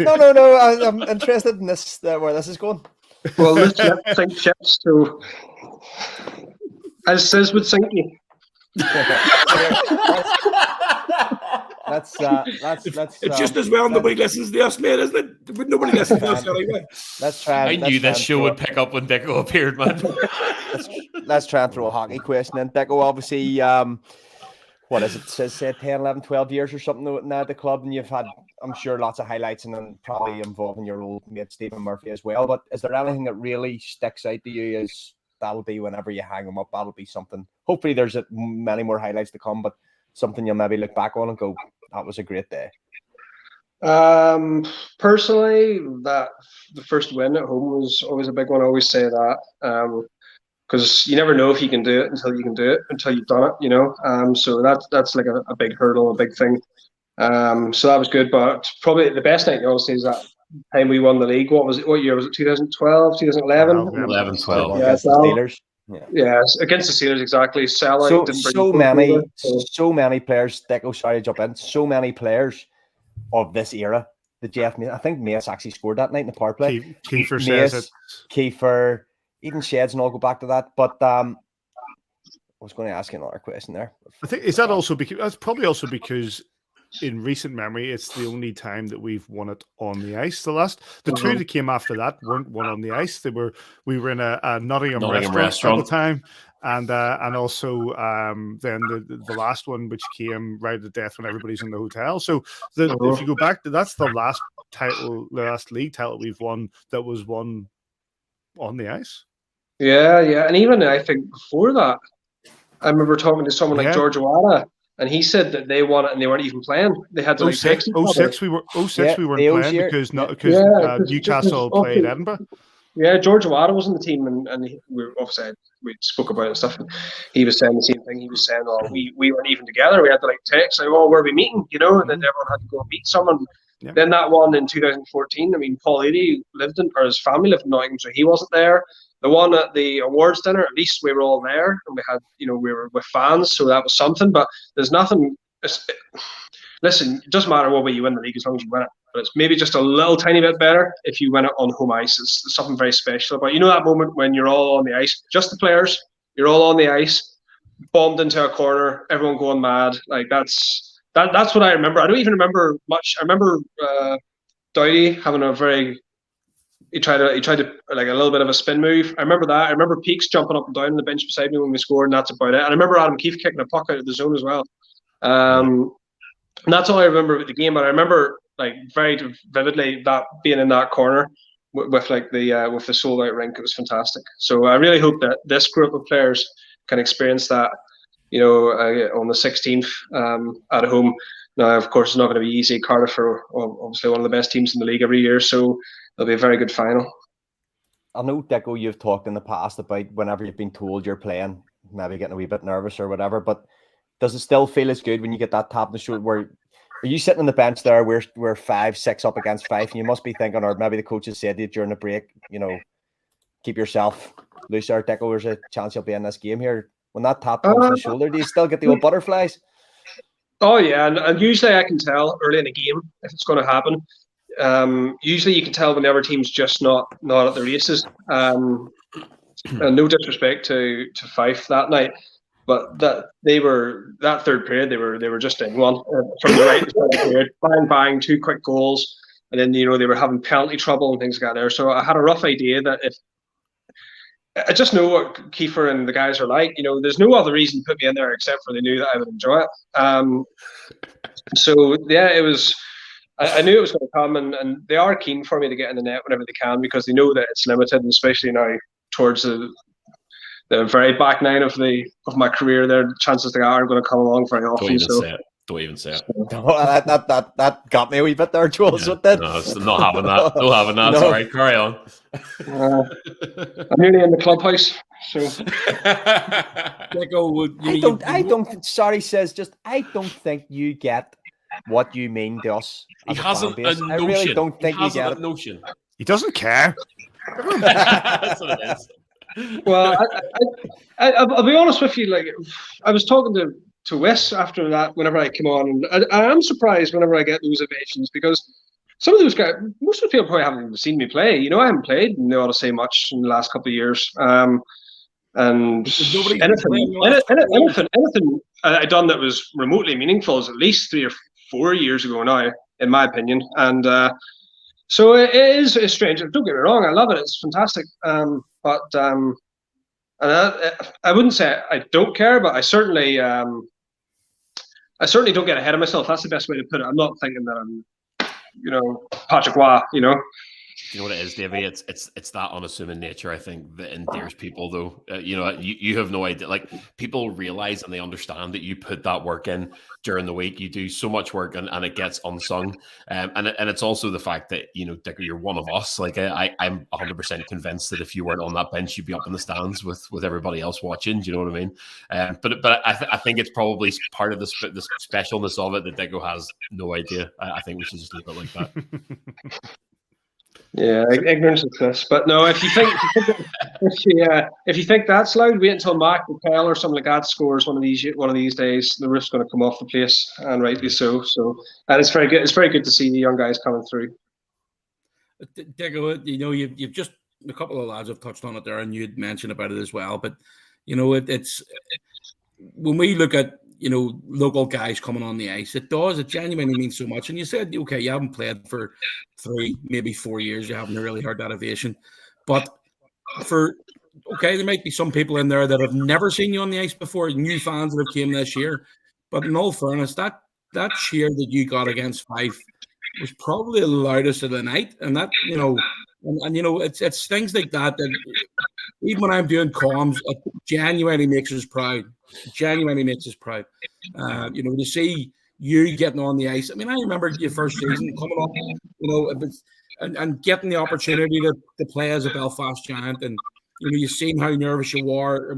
No. I'm interested in this. Where this is going. Well, this sink ships, so as Sis would sink you. That's it's just as well nobody listens to us, mate, isn't it? Nobody listens to us anyway. I knew this show would pick up when Dicko appeared, man. Let's try and throw a hockey question in. Dicko, obviously, what is it? Said 10, 11, 12 years or something now at the club, and you've had, I'm sure, lots of highlights and then probably involving your old mate Stephen Murphy as well. But is there anything that really sticks out to you as that'll be whenever you hang them up, that'll be something? Hopefully there's many more highlights to come, but something you'll maybe look back on and go, that was a great day. Personally, that the first win at home was always a big one. I always say that because you never know if you can do it until you've done it, you know. So that's like a big hurdle, a big thing. So that was good, but probably the best thing obviously is that time we won the league. What year was it? 2012, 2011? 11, 12. Yeah, the Steelers. Yeah, against the Steelers, exactly. So many players. Dicko, sorry to jump in. So many players of this era. The Jeff, I think Mace actually scored that night in the power play. Kiefer says it. Kiefer, even Sheds, and I'll go back to that. But I was going to ask you another question there. I think is that also because that's probably also because in recent memory, it's the only time that we've won it on the ice. The two that came after that weren't won on the ice. We were in a Nottingham restaurant at the time, and also then the last one, which came right at death when everybody's in the hotel. So if you go back, that's the last league title we've won that was won on the ice. Yeah, and even I think before that, I remember talking to someone like George Owada. And he said that they won it and they weren't even playing. They had to 06 we weren't playing because Newcastle played Edinburgh. Yeah, George Owada was on the team, and we spoke about it and stuff. And he was saying the same thing. He was saying, "Oh, we weren't even together. We had to text, like, oh, where are we meeting?" You know, and then everyone had to go and meet someone. Yeah. Then that one in 2014. I mean, Paul Eady his family lived in Nottingham, so he wasn't there. The one at the awards dinner, at least we were all there, and we had, we were with fans, so that was something. But there's nothing. Listen, it doesn't matter what way you win the league as long as you win it. But it's maybe just a little tiny bit better if you win it on home ice. It's something very special about that moment when you're all on the ice, just the players. You're all on the ice, bombed into a corner, everyone going mad. Like that's what I remember. I don't even remember much. I remember Doughty having He tried to like a little bit of a spin move. I remember that. I remember Peaks jumping up and down on the bench beside me when we scored, and that's about it. And I remember Adam Keefe kicking a puck out of the zone as well. And that's all I remember about the game. But I remember very vividly that being in that corner with the sold out rink. It was fantastic. So I really hope that this group of players can experience that, on the 16th at home. Now, of course, it's not going to be easy. Cardiff are obviously one of the best teams in the league every year, so it'll be a very good final. I know, Dicko, you've talked in the past about whenever you've been told you're playing, maybe getting a wee bit nervous or whatever, but does it still feel as good when you get that tap on the shoulder? Where are you sitting on the bench there? We're 5-6 up against 5, and you must be thinking, or maybe the coaches said to you during the break, keep yourself loose there, Dicko. There's a chance you'll be in this game here. When that tap comes on the shoulder, do you still get the old butterflies? Oh yeah, and usually I can tell early in a game if it's going to happen. Usually you can tell when the other team's just not at the races. And no disrespect to Fife that night, but that third period they were just in one from the right period, bang, 2 quick goals, and then they were having penalty trouble and things like that there. So I had a rough idea that if I just know what Kiefer and the guys are like, there's no other reason to put me in there except for they knew that I would enjoy it. So yeah, it was I knew it was going to come, and they are keen for me to get in the net whenever they can because they know that it's limited, and especially now towards the very back nine of my career, their chances they aren't going to come along very often. Don't even say it. That got me a wee bit there, Jules. What that? No, it's not having that. No having that. No. Sorry, carry on. I'm nearly in the clubhouse, so I don't. Sorry, says just. I don't think you get what you mean to us. He hasn't a notion. I really don't think you get a notion. He doesn't care. That's what it is. Well, I'll be honest with you. Like, I was talking to Wes after that. Whenever I came on, and I am surprised whenever I get those ovations because some of those guys, most of the people probably haven't even seen me play. You know, I haven't played in the Odyssey much in the last couple of years. And anything I done that was remotely meaningful is at least 3 or 4 years ago now, in my opinion. And so it is strange. Don't get me wrong, I love it. It's fantastic. But and I wouldn't say I don't care, but I certainly don't get ahead of myself. That's the best way to put it. I'm not thinking that I'm, Patrick Waugh, You know what it is, Davy? It's that unassuming nature, I think, that endears people, though. You have no idea. Like, people realize and they understand that you put that work in during the week. You do so much work and it gets unsung. And it's also the fact that, Dick, you're one of us. Like, I'm 100% convinced that if you weren't on that bench, you'd be up in the stands with everybody else watching. Do you know what I mean? But I think it's probably part of the specialness of it that Dicko has no idea. I think we should just leave it like that. Yeah, ignorance is bliss. But no, if you think that's loud, wait until Mark McPhail or something like that scores one of these days. The roof's going to come off the place, and rightly so. So, and it's very good. It's very good to see the young guys coming through. Dicko, you've just a couple of lads have touched on it there, and you'd mentioned about it as well. But it's when we look at local guys coming on the ice, it genuinely means so much. And you said, okay, you haven't played for 3, maybe 4 years. You haven't really heard that ovation. But there might be some people in there that have never seen you on the ice before, new fans that have came this year. But in all fairness, that cheer that you got against Fife was probably the loudest of the night. And that, it's things like that even when I'm doing comms, it genuinely makes us proud. To see you getting on the ice. I mean, I remember your first season coming up, and getting the opportunity to play as a Belfast Giant, and you've seen how nervous you were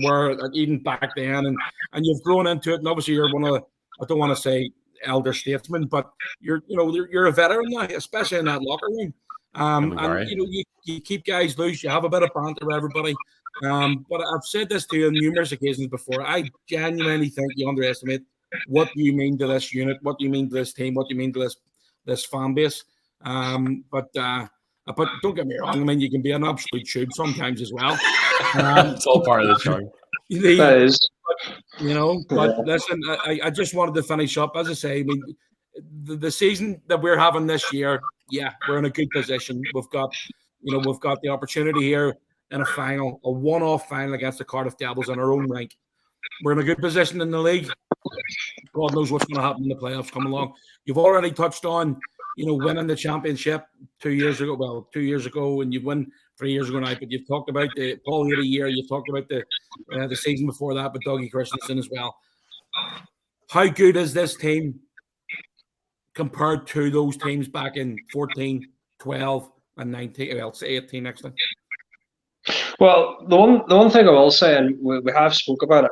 even back then, and you've grown into it. And obviously, you're one of, I don't want to say elder statesmen, but you're a veteran now, especially in that locker room. And you keep guys loose. You have a bit of banter with everybody. But I've said this to you on numerous occasions before. I genuinely think you underestimate what you mean to this unit, what you mean to this team, what you mean to this fan base. But don't get me wrong. I mean, you can be an absolute tube sometimes as well. It's all part of the charm. That is. But listen, I just wanted to finish up. As I say, I mean, the season that we're having this year, yeah, we're in a good position. We've got the opportunity here in a final, a one-off final against the Cardiff Devils in our own rink. We're in a good position in the league. God knows what's going to happen in the playoffs come along. You've already touched on, winning the championship 2 years ago. Well, 2 years ago, and you win 3 years ago now. But you've talked about the Paul Year year. You've talked about the season before that with Dougie Christensen as well. How good is this team compared to those teams back in 14, 12, and 19? Well, say 18 next time. Well, the one thing I will say, and we have spoke about it,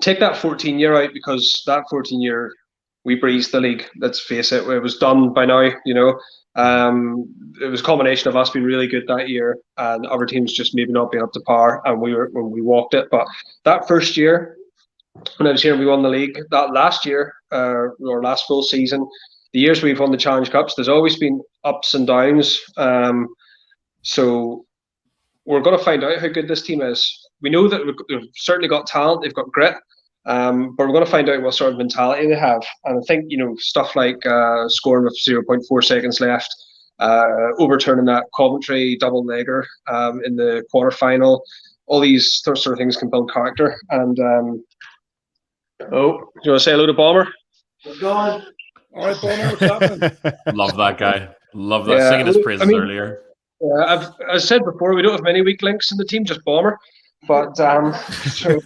take that 14 year out, because that 14 year we breezed the league. Let's face it, it was done by now. It was a combination of us being really good that year and other teams just maybe not being up to par, and we walked it. But that first year, when I was here, we won the league. That last year, or last full season, the years we've won the Challenge Cups, there's always been ups and downs. So we're going to find out how good this team is. We know that they've certainly got talent, they've got grit, but we're going to find out what sort of mentality they have. And I think, stuff like scoring with 0.4 seconds left, overturning that Coventry double legger in the quarterfinal, all these sort of things can build character. And do you want to say hello to Bomber? Go on. All right, Bono, what's happening? Love that guy. Love that. Yeah, Singing his praises I mean, earlier. I said before, we don't have many weak links in the team, just Bomber. But so,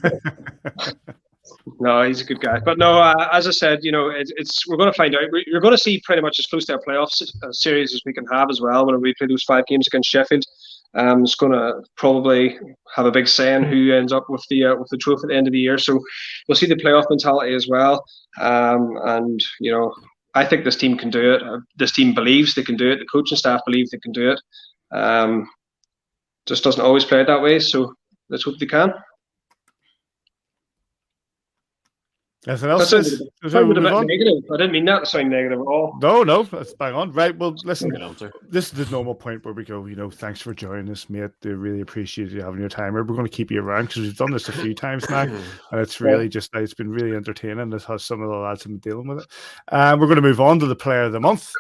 no, he's a good guy. But no, as I said, it's we're going to find out. You're going to see pretty much as close to a playoff series as we can have as well. When we play those 5 games against Sheffield, it's going to probably have a big say in who ends up with the trophy at the end of the year. So we'll see the playoff mentality as well. And I think this team can do it. This team believes they can do it. The coaching staff believe they can do it. Just doesn't always play it that way. So let's hope they can. Anything else? That sounded a bit negative. I didn't mean that to sound negative at all. No, that's bang on. Right, well, listen, Good answer. this is the normal point where we go, thanks for joining us, mate. They really appreciate you having your time. We're going to keep you around because we've done this a few times now, and it's really it's been really entertaining. This has some of the lads have been dealing with it. We're going to move on to the Player of the Month,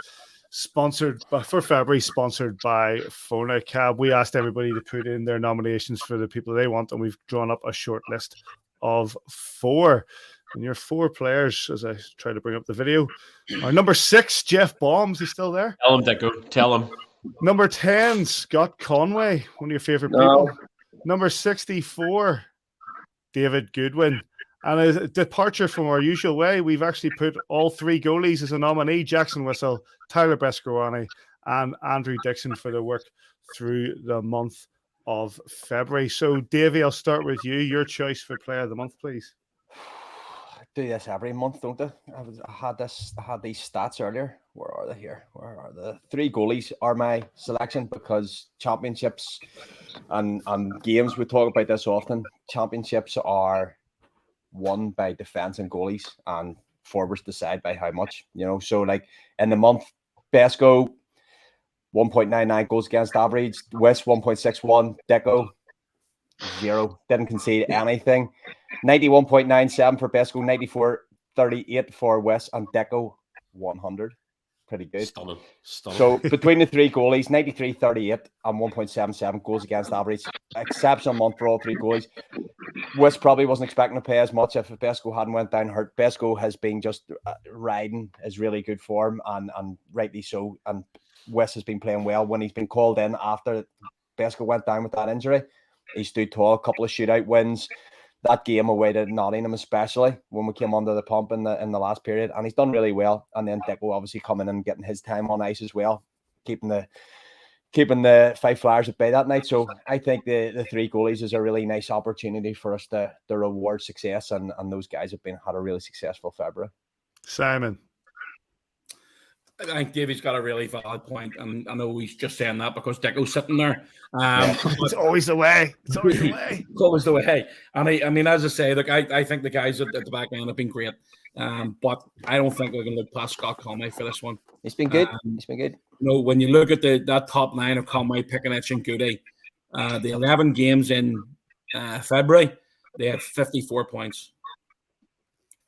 sponsored by Phonacab. We asked everybody to put in their nominations for the people they want, and we've drawn up a short list of 4. And your 4 players, as I try to bring up the video, are number 6, Jeff Baums. He's still there. Tell him, Dicko. Tell him. Number 10, Scott Conway, one of your favourite people. Number 64, David Goodwin. And a departure from our usual way, we've actually put all 3 goalies as a nominee: Jackson Whistle, Tyler Beskorowany, and Andrew Dickson for their work through the month of February. So, Davy, I'll start with you. Your choice for Player of the Month, please. Do this every month, don't I? I had these stats earlier. Where are they here? Where are the 3 goalies are my selection, because championships and games, we talk about this often. Championships are won by defense and goalies, and forwards decide by how much, So like in the month, Besco 1.99 goals against average, West 1.61, Deco 0, didn't concede anything. 91.97 for Besco, 94.38 for West, and Deco 100. Pretty good. Stunning. So between the 3 goalies, 93.38 and 1.77 goals against average. Exceptional month for all 3 goalies. West probably wasn't expecting to pay as much if Besco hadn't went down hurt. Besco has been just riding his really good form, and rightly so. And West has been playing well. When he's been called in after Besco went down with that injury, he stood tall. A couple of shootout wins. That game away to Nottingham, especially when we came under the pump in the last period, and he's done really well. And then Deco obviously coming and getting his time on ice as well, keeping the 5 Flyers at bay that night. So I think the 3 goalies is a really nice opportunity for us to reward success, and those guys have had a really successful February. Simon. I think Davy's got a really valid point, and I know he's just saying that because Dicko's sitting there. It's always the way. It's always the way. It's always the way. And I mean, as I say, look, I think the guys at the back end have been great, but I don't think we can look past Scott Conway for this one. He's been good. He's been good. When you look at that top 9 of Conway, Pickenic, and Goody, the 11 games in February, they had 54 points.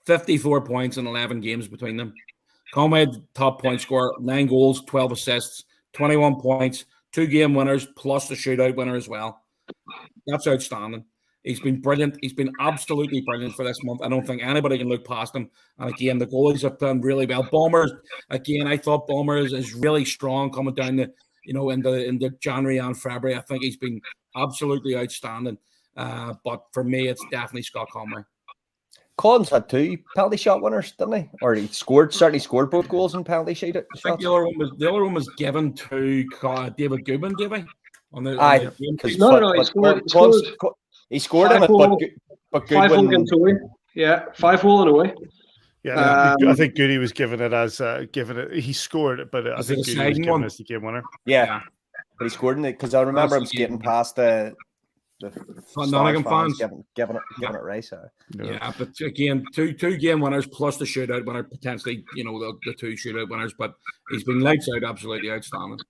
54 points in 11 games between them. Conway had top point scorer, 9 goals, 12 assists, 21 points, 2 game winners, plus the shootout winner as well. That's outstanding. He's been brilliant. He's been absolutely brilliant for this month. I don't think anybody can look past him. And again, the goalies have done really well. Bombers, again, I thought Bombers is really strong coming down into January and February. I think he's been absolutely outstanding. But for me, it's definitely Scott Conway. Collins had 2 penalty shot winners, didn't he? Or he certainly scored both goals in penalty shots. I think the other one was given to David Goodwin, Davy. He scored in it, but Goodwin. 5-0 and away. Yeah, I think Goody was given it as he scored it, but I think Goody was given as the game winner. Yeah, but he scored in it because I remember him skating past the Nottingham fans giving it race. Yeah, but again, two game winners plus the shootout winner, potentially, the 2 shootout winners, but he's been lights out, absolutely outstanding.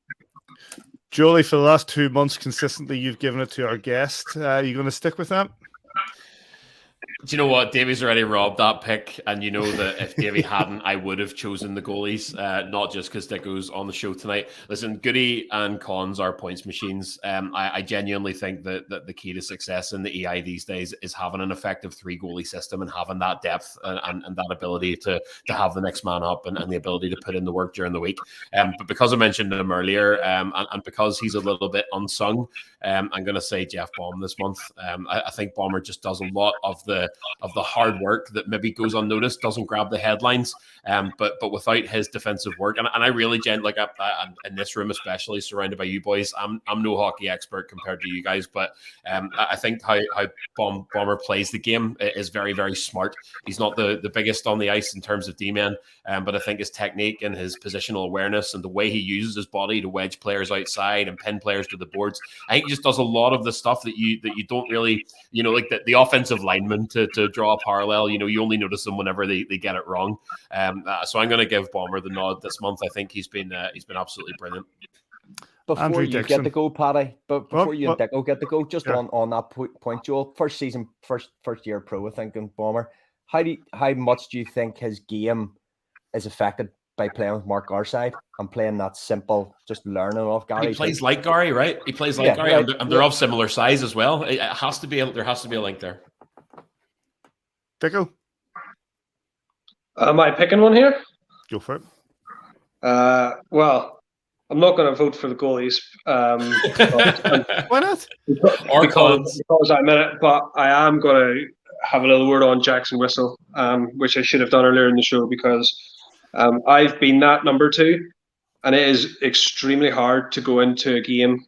Jolie, for the last 2 months consistently, you've given it to our guest. Are you going to stick with that? Do you know what? Davy's already robbed that pick, and you know that if Davy hadn't, I would have chosen the goalies, not just because Dicko's on the show tonight. Listen, Goody and Cons are points machines. I genuinely think that the key to success in the EI these days is having an effective 3-goalie system and having that depth and that ability to have the next man up and the ability to put in the work during the week. But because I mentioned him earlier, and because he's a little bit unsung, I'm going to say Jeff Baum this month. I think Bomber just does a lot of the hard work that maybe goes unnoticed, doesn't grab the headlines, but without his defensive work, and I really like in this room, especially surrounded by you boys, I'm no hockey expert compared to you guys, but I think how Bomber plays the game is very, very smart. He's not the biggest on the ice in terms of D-men, but I think his technique and his positional awareness and the way he uses his body to wedge players outside and pin players to the boards, I think he just does a lot of the stuff that you don't really, like the offensive lineman to draw a parallel. You only notice them whenever they get it wrong. So I'm going to give Bomber the nod this month. I think he's been absolutely brilliant. Before Andrew you Dickson. get the go, Paddy, but before you and Dicko get the go, just Yeah. on that point, Joel, first year pro, I think, in Bomber, how much do you think his game is affected by playing with Mark Garside and playing that simple, just learning off Gary? He plays like Gary, right? He plays like Gary, right, and they're of similar size as well. It has to be there has to be a link there. Dicko, Am I picking one here? go for it. Well, I'm not going to vote for the goalies. Why not? Because I'm in it, but I am going to have a little word on Jackson Whistle, which I should have done earlier in the show, because I've been that number 2, and it is extremely hard to go into a game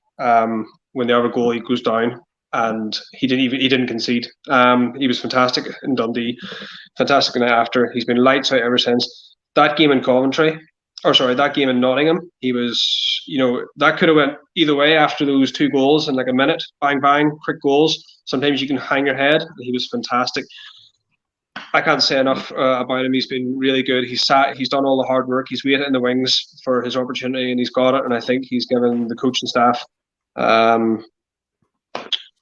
when the other goalie goes down, and he didn't concede. He was fantastic in Dundee, fantastic the night after. He's been lights out ever since. That game in that game in Nottingham, he was, that could have went either way after those 2 goals in like a minute, bang, bang, quick goals. Sometimes you can hang your head. He was fantastic. I can't say enough about him. He's been really good. He's done all the hard work. He's waited in the wings for his opportunity, and he's got it. And I think he's given the coaching staff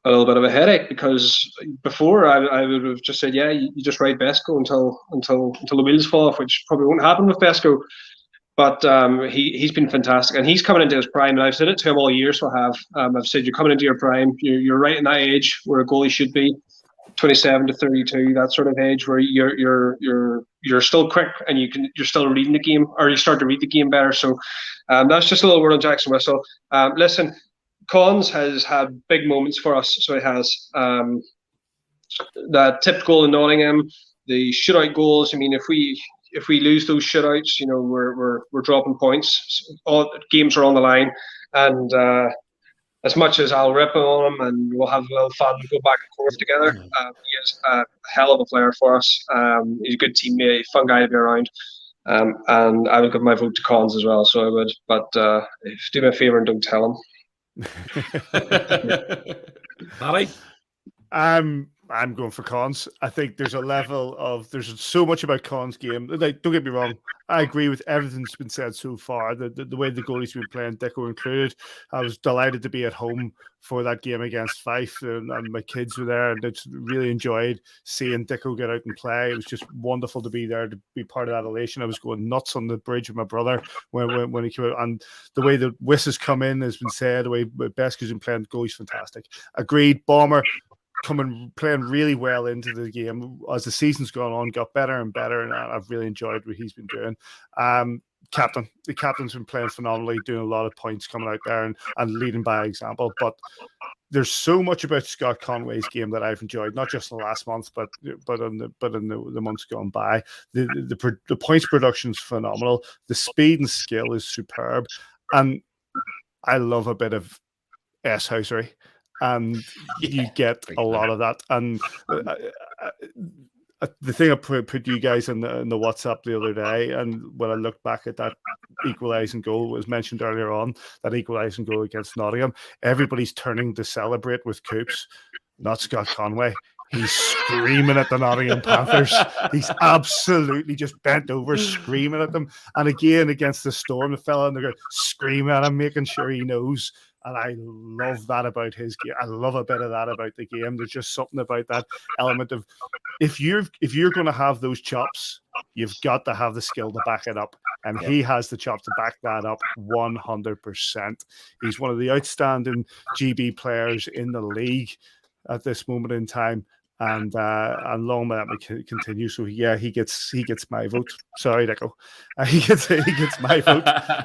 a little bit of a headache, because before I would have just said, yeah, you just ride Besco until the wheels fall off, which probably won't happen with Besco. But he's been fantastic, and he's coming into his prime. And I've said it to him all year, so I have. I've said, you're coming into your prime. You're right in that age where a goalie should be, 27 to 32, that sort of age where you're still quick and you're still reading the game, or you start to read the game better. So that's just a little word on Jackson Whistle. Listen, Cons has had big moments for us, so it has. That tipped goal in Nottingham, the shootout goals. I mean, if we lose those shootouts, we're dropping points. All games are on the line, and as much as I'll rip on him and we'll have a little fun, go back and forth together, he is a hell of a player for us. He's a good teammate, fun guy to be around, and I would give my vote to Cons as well. So I would, but do me a favour and don't tell him. Barry? I'm going for Cons. I think there's so much about Cons' game. Like, don't get me wrong, I agree with everything that's been said so far. The way the goalies have been playing, Dicko included. I was delighted to be at home for that game against Fife, and my kids were there, and just really enjoyed seeing Dicko get out and play. It was just wonderful to be there, to be part of that elation. I was going nuts on the bridge with my brother when he came out, and the way the Wiss has come in has been said. The way Besco's been playing, goalie's fantastic. Agreed. Bomber playing really well into the game as the season's gone on, got better and better, and I've really enjoyed what he's been doing. The captain's been playing phenomenally, doing a lot of points coming out there and leading by example. But there's so much about Scott Conway's game that I've enjoyed, not just in the last month, but in the months gone by. The points production's phenomenal. The speed and skill is superb, and I love a bit of S-housery. And you get a lot of that. And the thing I put you guys in the WhatsApp the other day, and when I looked back at that equalising goal, was mentioned earlier on, that equalising goal against Nottingham, everybody's turning to celebrate with Coops, not Scott Conway. He's screaming at the Nottingham Panthers. He's absolutely just bent over, screaming at them. And again, against the Storm, the fella in the ground screaming at him, making sure he knows. And I love that about his game. I love a bit of that about the game. There's just something about that element of if you're going to have those chops, you've got to have the skill to back it up. And he has the chops to back that up 100%. He's one of the outstanding GB players in the league at this moment in time. And long may that continue. So yeah, he gets my vote. Sorry, Dicko. He gets my vote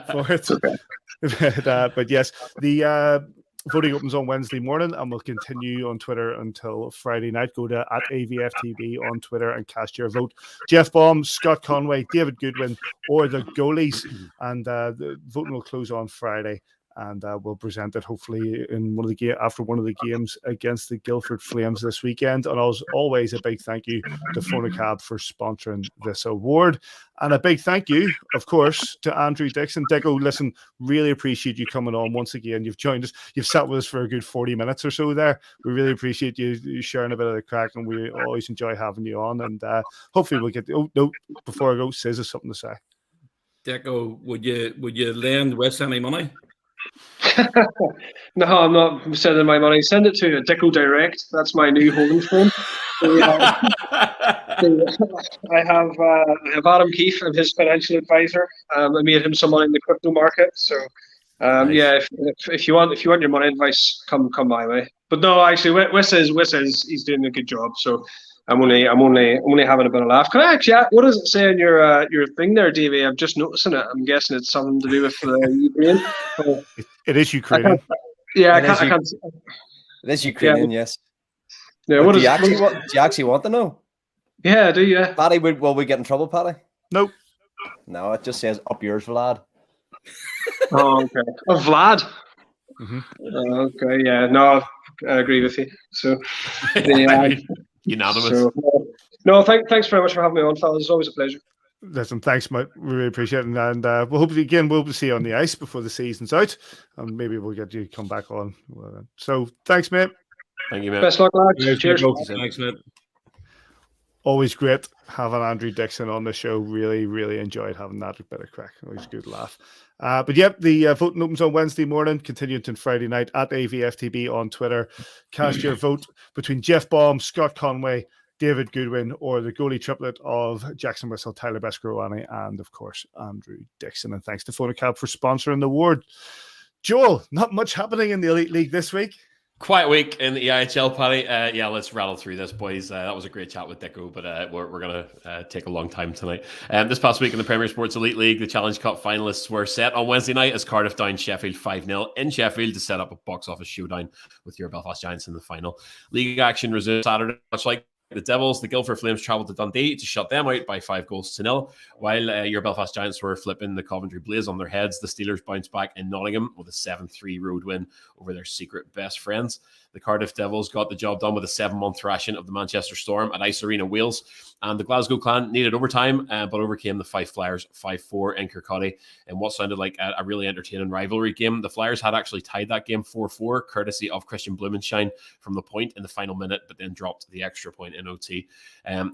for it. But yes, the voting opens on Wednesday morning and will continue on Twitter until Friday night. Go to @AVFTB on Twitter and cast your vote. Jeff Baum, Scott Conway, David Goodwin, or the goalies. And the voting will close on Friday. And we'll present it hopefully in after one of the games against the Guildford Flames this weekend. And as always, a big thank you to Phonacab for sponsoring this award. And a big thank you, of course, to Andrew Dickson. Dicko, listen, really appreciate you coming on once again. You've joined us. You've sat with us for a good 40 minutes or so there. We really appreciate you sharing a bit of the crack, and we always enjoy having you on. And hopefully we'll get... Oh, no, before I go, Sis has something to say. Dicko, would you lend Wes any money? No, I'm not sending my money. Send it to Dicko Direct. That's my new holding phone. I have Adam Keefe, I'm his financial advisor. I made him some money in the crypto market. So nice. Yeah, if you want your money advice, come my way. But no, actually, Wes says he's doing a good job. So I'm only having a bit of laugh. Can I actually? What does it say on your thing there, Davy? I'm just noticing it. I'm guessing it's something to do with Ukraine. It is Ukrainian. Yeah, I can't. It is Ukrainian, yes. Yeah. Do you actually want to know? Yeah, I do. Yeah. Paddy, will we get in trouble, Paddy? Nope. No, it just says up yours, Vlad. Oh, okay. Oh, Vlad. Mm-hmm. Okay. Yeah. No, I agree with you. So. Unanimous. So, no, thanks very much for having me on, fellas. It's always a pleasure. Listen, thanks, mate. We really appreciate it. And we'll hopefully see you on the ice before the season's out. And maybe we'll get you to come back on. So thanks, mate. Thank you, mate. Best luck, lads. Cheers. Thanks, mate. Always great having Andrew Dixon on the show. Really, really enjoyed having that bit of crack. Always good laugh. But yep, the voting opens on Wednesday morning, continuing to Friday night at AVFTB on Twitter. Cast your vote between Jeff Baum, Scott Conway, David Goodwin, or the goalie triplet of Jackson Whistle, Tyler Beskorowany, and of course, Andrew Dixon. And thanks to Phonacab for sponsoring the award. Joel, not much happening in the Elite League this week. Quiet week in the EIHL, Paddy. Yeah, let's rattle through this, boys. That was a great chat with Dicko, but we're going to take a long time tonight. This past week in the Premier Sports Elite League, the Challenge Cup finalists were set on Wednesday night as Cardiff downed Sheffield 5-0 in Sheffield to set up a box office showdown with your Belfast Giants in the final. League action resumed Saturday, much like the Devils. The Guildford Flames travelled to Dundee to shut them out by 5-0, while your Belfast Giants were flipping the Coventry Blaze on their heads. The Steelers bounced back in Nottingham with a 7-3 road win over their secret best friends. The Cardiff Devils got the job done with a 7-1 thrashing of the Manchester Storm at Ice Arena, Wales. And the Glasgow Clan needed overtime, but overcame the Fife Flyers 5-4 in Kirkcaldy in what sounded like a really entertaining rivalry game. The Flyers had actually tied that game 4-4, courtesy of Christian Blumenschein from the point in the final minute, but then dropped the extra point in OT.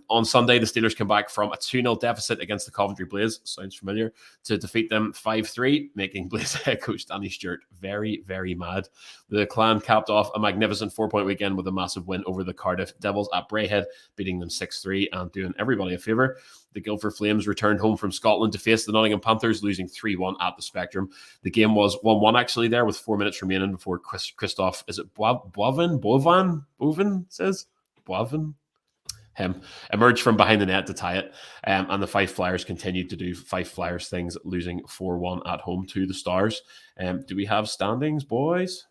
On Sunday, the Steelers came back from a 2-0 deficit against the Coventry Blaze, sounds familiar, to defeat them 5-3, making Blaze head coach Danny Stewart very, very mad. The Clan capped off a magnificent 4-point weekend with a massive win over the Cardiff Devils at Braehead, beating them 6-3 and doing everybody a favour. The Guildford Flames returned home from Scotland to face the Nottingham Panthers, losing 3-1 at the Spectrum. The game was 1-1 actually there with 4 minutes remaining before Christophe, is it Boivin says? Boivin? Him emerged from behind the net to tie it, and the Fife Flyers continued to do Fife Flyers things, losing 4-1 at home to the Stars. Do we have standings, boys?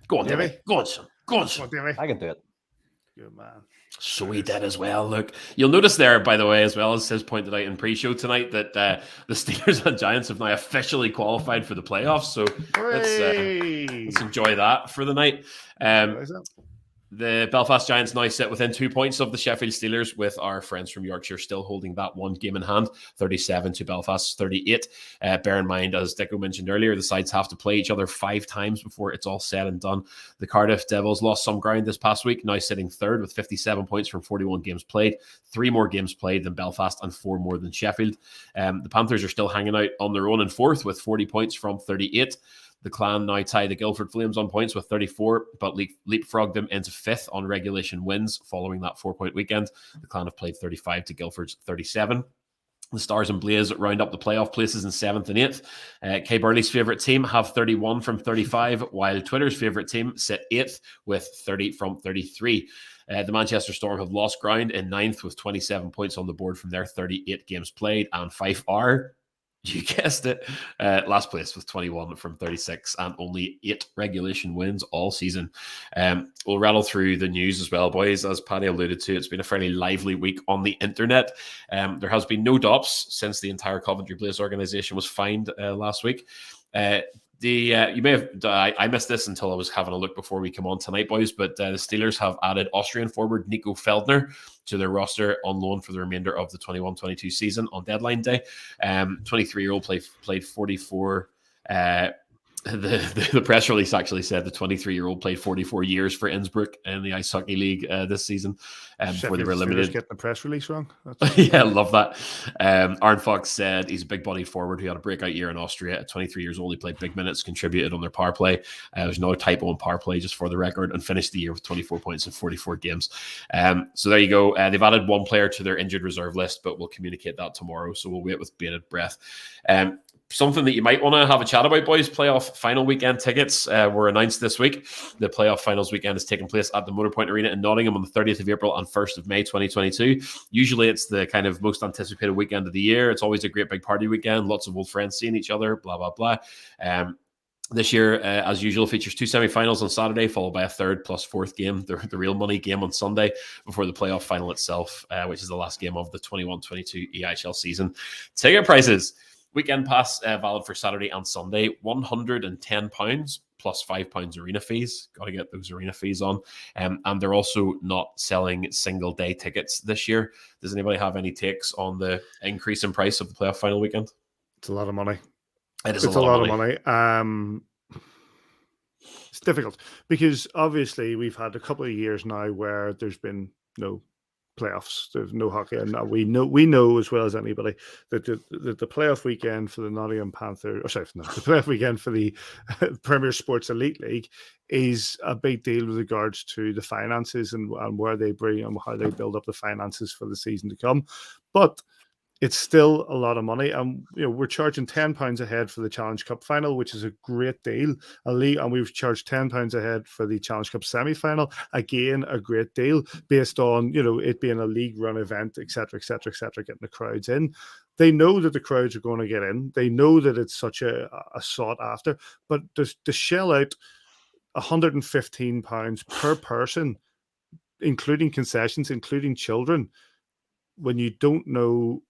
Go on, Davy. Go on, son. Go on, son. I can do it. Good man. So we did as well. Look, you'll notice there, by the way, as well as Sis pointed out in pre-show tonight, that the Steelers and Giants have now officially qualified for the playoffs. So let's enjoy that for the night. The Belfast Giants now sit within 2 points of the Sheffield Steelers, with our friends from Yorkshire still holding that one game in hand, 37 to Belfast's 38. Bear in mind, as Dicko mentioned earlier, the sides have to play each other 5 times before it's all said and done. The Cardiff Devils lost some ground this past week, now sitting third with 57 points from 41 games played, 3 more games played than Belfast and 4 more than Sheffield. The Panthers are still hanging out on their own in fourth with 40 points from 38. The Clan now tie the Guildford Flames on points with 34, but leapfrogged them into 5th on regulation wins following that 4-point weekend. The Clan have played 35 to Guildford's 37. The Stars and Blaze round up the playoff places in 7th and 8th. Kay Burley's favourite team have 31 from 35, while Twitter's favourite team sit 8th with 30 from 33. The Manchester Storm have lost ground in 9th with 27 points on the board from their 38 games played, and Fife are, you guessed it, last place with 21 from 36 and only 8 regulation wins all season. We'll rattle through the news as well, boys. As Paddy alluded to, it's been a fairly lively week on the internet. There has been no DOPS since the entire Coventry Blaze organisation was fined last week. You may have, I missed this until I was having a look before we come on tonight, boys, but the Steelers have added Austrian forward Nico Feldner to their roster on loan for the remainder of the 21-22 season on deadline day. 23-year-old played 44. The press release actually said the 23-year-old played 44 years for Innsbruck in the Ice Hockey League this season before they were limited. Getting the press release wrong. Yeah, love that. Aaron Fox said he's a big-bodied forward who had a breakout year in Austria. At 23 years old, he played big minutes, contributed on their power play. There's no typo on power play, just for the record, and finished the year with 24 points in 44 games. So there you go. They've added one player to their injured reserve list, but we'll communicate that tomorrow. So we'll wait with bated breath. Something that you might want to have a chat about, boys. Playoff final weekend tickets were announced this week. The playoff finals weekend is taking place at the Motorpoint Arena in Nottingham on the 30th of April and 1st of May 2022. Usually it's the kind of most anticipated weekend of the year. It's always a great big party weekend. Lots of old friends seeing each other, blah, blah, blah. This year, as usual, features 2 semi-finals on Saturday, followed by a 3rd plus 4th game, the real money game on Sunday, before the playoff final itself, which is the last game of the 21-22 EIHL season. Ticket prices. Weekend pass valid for Saturday and Sunday, £110 plus £5 arena fees. Got to get those arena fees on. And they're also not selling single day tickets this year. Does anybody have any takes on the increase in price of the playoff final weekend? It's a lot of money. It's a lot of money. It's difficult because obviously we've had a couple of years now where there's been no playoffs. There's no hockey, and we know as well as anybody that the playoff weekend for the Nottingham Panther, the playoff weekend for the Premier Sports Elite League is a big deal with regards to the finances and where they bring and how they build up the finances for the season to come. But it's still a lot of money, and we're charging £10 a head for the Challenge Cup final, which is a great deal. And we've charged £10 a head for the Challenge Cup semi-final, again a great deal, based on it being a league-run event, etc., getting the crowds in. They know that the crowds are going to get in. They know that it's such a sought after, but to shell out £115 per person, including concessions, including children, when you don't know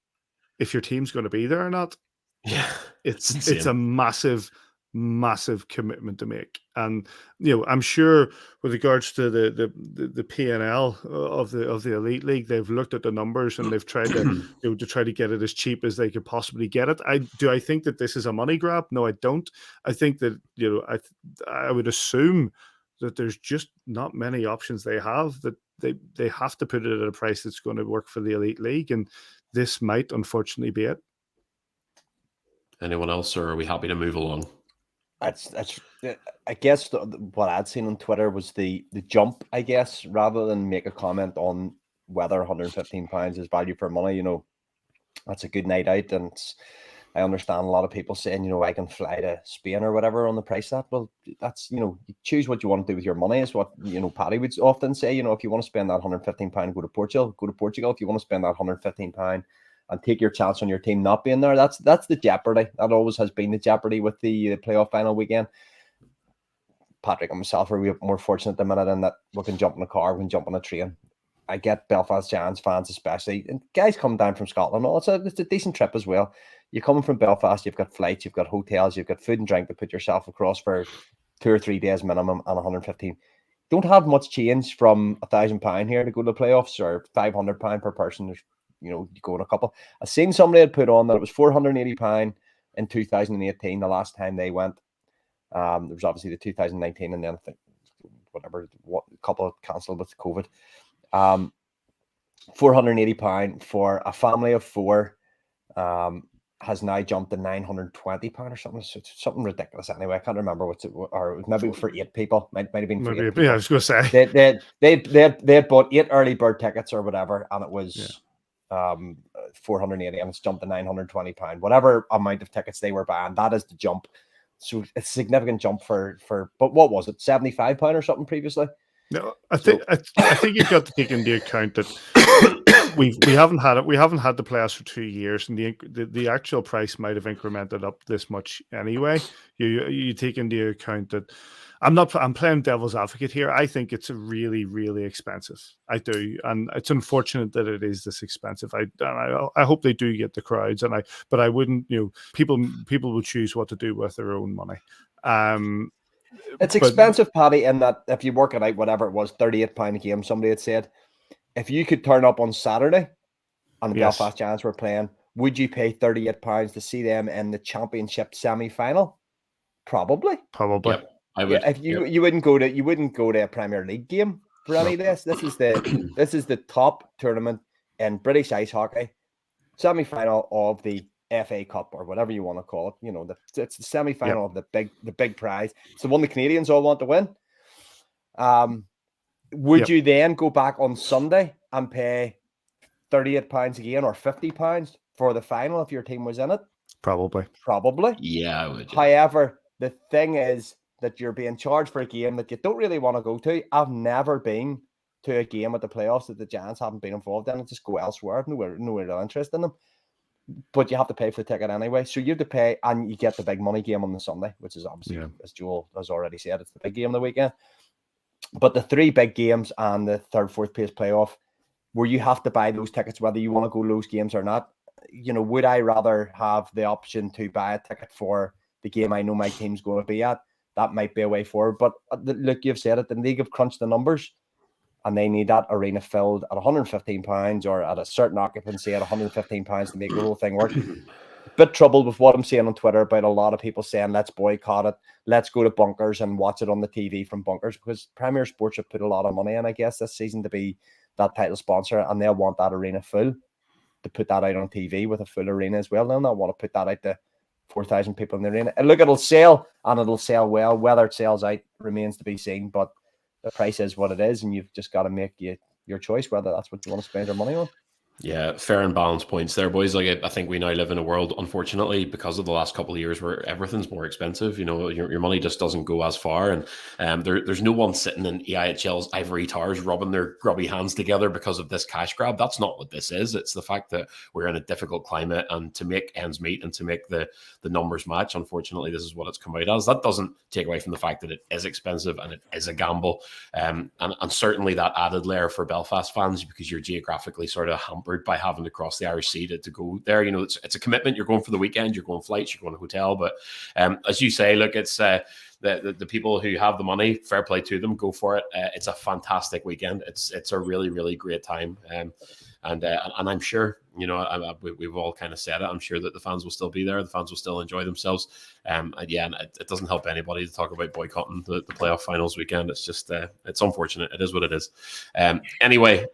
if your team's going to be there or not, it's a massive commitment to make. And I'm sure with regards to the P&L of the Elite League, they've looked at the numbers and they've tried to try to get it as cheap as they could possibly get it. I think that this is a money grab? No, I don't. I think that I would assume that there's just not many options they have, that they have to put it at a price that's going to work for the Elite League, and this might unfortunately be it. Anyone else, or are we happy to move along? That's I guess what I'd seen on Twitter was the jump, I guess, rather than make a comment on whether £115 is value for money. That's a good night out, and I understand a lot of people saying, I can fly to Spain or whatever on the price of that. Well, that's, you choose what you want to do with your money, is what, Paddy would often say. If you want to spend that £115, go to Portugal. If you want to spend that £115 and take your chance on your team not being there, that's the jeopardy. That always has been the jeopardy with the playoff final weekend. Patrick and myself are more fortunate at the minute in that we can jump in a car, we can jump on a train. I get Belfast Giants fans especially, and guys come down from Scotland. It's a decent trip as well. You're coming from Belfast, you've got flights, you've got hotels, you've got food and drink to put yourself across for 2 or 3 days minimum, and 115. Don't have much change from £1,000 here to go to the playoffs, or £500 per person. You go in a couple. I seen somebody had put on that it was £480 in 2018, the last time they went. There was obviously the 2019, and then I think a couple cancelled with COVID. £480 for a family of 4. has now jumped to £920 or something ridiculous. Anyway, I can't remember what's it, or maybe for 8 people. Might have been for 8 people. Yeah, I was going to say they had bought 8 early bird tickets or whatever, and it was 480, and it's jumped to £920. Whatever amount of tickets they were buying, that is the jump. So it's a significant jump for. But what was it, £75 or something previously? No, I think you've got to take into account that we haven't had it. We haven't had the playoffs for 2 years, and the actual price might have incremented up this much anyway. You take into account that I'm playing devil's advocate here. I think it's really, really expensive. I do, and it's unfortunate that it is this expensive. I hope they do get the crowds, but I wouldn't. People will choose what to do with their own money. It's expensive, Paddy, in that if you work it out, whatever it was, £38 a game, somebody had said, if you could turn up on Saturday and the Belfast Giants were playing, would you pay £38 to see them in the championship semi-final? Probably. Yep, I would. If you wouldn't go to a Premier League game for any of this. This is the top tournament in British ice hockey, semi-final of the FA Cup or whatever you want to call it. It's the semi-final of the big prize. It's the one the Canadians all want to win. Would you then go back on Sunday and pay £38 again or £50 for the final if your team was in it? Probably. Yeah, I would. However, the thing is that you're being charged for a game that you don't really want to go to. I've never been to a game at the playoffs that the Giants haven't been involved in. I just go elsewhere. Nowhere real interest in them. But you have to pay for the ticket anyway. So you have to pay, and you get the big money game on the Sunday, which is obviously, as Joel has already said, it's the big game of the weekend. But the 3 big games and the 3rd, 4th place playoff, where you have to buy those tickets, whether you want to go those games or not, would I rather have the option to buy a ticket for the game I know my team's going to be at? That might be a way forward. But look, you've said it, the league have crunched the numbers, and they need that arena filled at £115 or at a certain occupancy at £115 to make the whole thing work. Bit troubled with what I'm seeing on Twitter about a lot of people saying, let's boycott it, let's go to bunkers and watch it on the TV from bunkers, because Premier Sports have put a lot of money in, I guess, this season to be that title sponsor, and they'll want that arena full to put that out on TV with a full arena as well. They'll not want to put that out to 4,000 people in the arena. And look, it'll sell, and it'll sell well. Whether it sells out remains to be seen, but the price is what it is, and you've just got to make your choice whether that's what you want to spend your money on. Yeah, fair and balanced points there, boys. Like, I think we now live in a world, unfortunately, because of the last couple of years where everything's more expensive. Your money just doesn't go as far, and there's no one sitting in EIHL's ivory towers rubbing their grubby hands together because of this cash grab. That's not what this is. It's the fact that we're in a difficult climate, and to make ends meet and to make the numbers match, unfortunately, this is what it's come out as. That doesn't take away from the fact that it is expensive and it is a gamble, and certainly that added layer for Belfast fans, because you're geographically sort of hampered by having to cross the Irish Sea to go there. It's a commitment. You're going for the weekend, you're going flights, you're going to hotel. But as you say, look, it's the people who have the money, fair play to them, go for it. It's a fantastic weekend. It's a really, really great time. And I'm sure, we've all kind of said it. I'm sure that the fans will still be there. The fans will still enjoy themselves. And it doesn't help anybody to talk about boycotting the playoff finals weekend. It's just, it's unfortunate. It is what it is. Anyway,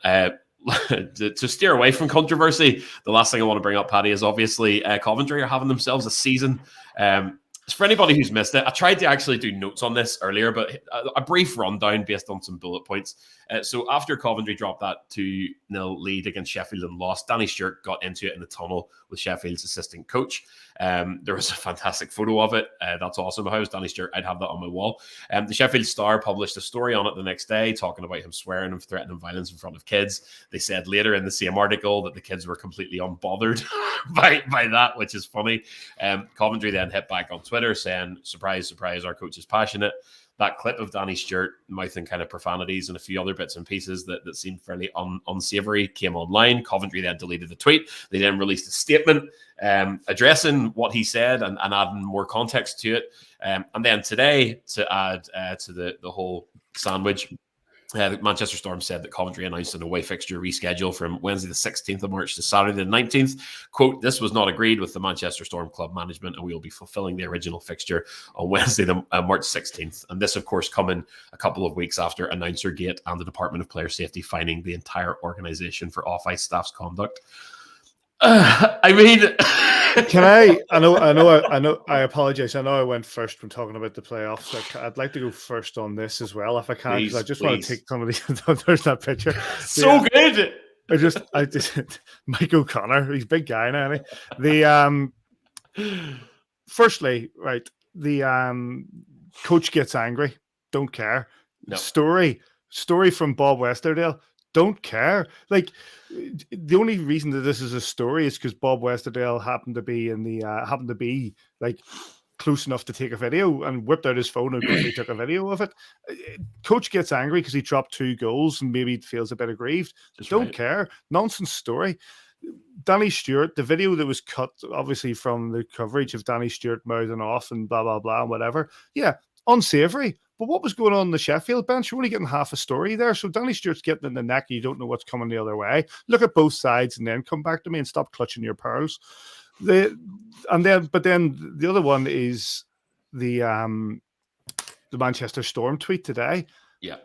to steer away from controversy, the last thing I want to bring up, Paddy, is obviously Coventry are having themselves a season. For anybody who's missed it, I tried to actually do notes on this earlier, but a brief rundown based on some bullet points. So after Coventry dropped that 2-0 lead against Sheffield and lost, Danny Stewart got into it in the tunnel with Sheffield's assistant coach. There was a fantastic photo of it. That's awesome. If I was Danny Stewart, I'd have that on my wall. The Sheffield Star published a story on it the next day, talking about him swearing and threatening violence in front of kids. They said later in the same article that the kids were completely unbothered by that, which is funny. Coventry then hit back on Twitter saying, surprise, surprise, our coach is passionate. That clip of Danny Stewart mouthing kind of profanities and a few other bits and pieces that seemed fairly unsavory came online. Coventry then deleted the tweet. They then released a statement addressing what he said and adding more context to it. And then today, to add to the whole sandwich, the Manchester Storm said that Coventry announced an away fixture reschedule from Wednesday the 16th of March to Saturday the 19th. Quote, this was not agreed with the Manchester Storm club management, and we will be fulfilling the original fixture on Wednesday, the March 16th. And this, of course, coming a couple of weeks after Announcer Gate and the Department of Player Safety fining the entire organisation for off-ice staff's conduct. I mean, Can I? I apologize. I know I went first when talking about the playoffs. I'd like to go first on this as well, if I can, because I just want to take some of the. There's that picture. So good. I just Mike O'Connor. He's a big guy now. Isn't he? Firstly, right. The coach gets angry. Don't care. No. Story from Bob Westerdale. Don't care. Like, the only reason that this is a story is because Bob Westerdale happened to be like close enough to take a video and whipped out his phone and quickly took a video of it. Coach gets angry because he dropped 2 goals and maybe feels a bit aggrieved. Don't care. Nonsense story. Danny Stewart, the video that was cut, obviously, from the coverage of Danny Stewart mouthing off and blah, blah, blah, and whatever. Yeah, unsavoury. But what was going on in the Sheffield bench? You're only getting half a story there. So Danny Stewart's getting in the neck. You don't know what's coming the other way. Look at both sides and then come back to me and stop clutching your pearls. But then the other one is the Manchester Storm tweet today. Yeah.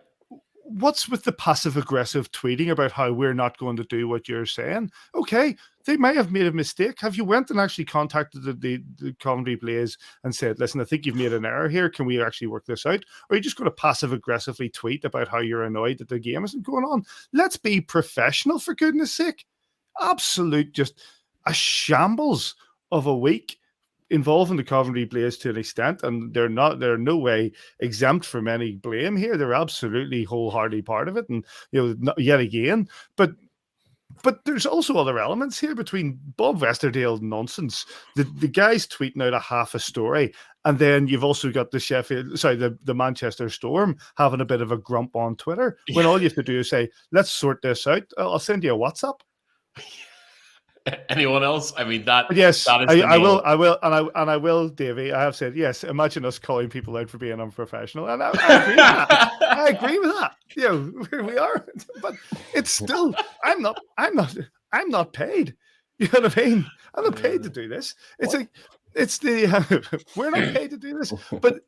What's with the passive-aggressive tweeting about how we're not going to do what you're saying? Okay, they may have made a mistake. Have you went and actually contacted the Coventry Blaze and said, listen, I think you've made an error here. Can we actually work this out? Or are you just going to passive-aggressively tweet about how you're annoyed that the game isn't going on? Let's be professional, for goodness sake. Absolute just a shambles of a week involving the Coventry Blaze to an extent, and they're no way exempt from any blame here. They're absolutely wholeheartedly part of it, and yet again, but there's also other elements here between Bob Westerdale nonsense, the guys tweeting out a half a story, and then you've also got the Manchester Storm having a bit of a grump on Twitter when all you have to do is say, let's sort this out. I'll send you a WhatsApp. Anyone else? I mean, yes, that is I will, Davy. I have said yes. Imagine us calling people out for being unprofessional, and I agree with that. I agree with that. Here we are, but it's still. I'm not paid. You know what I mean? I'm not paid to do this. We're not paid to do this, but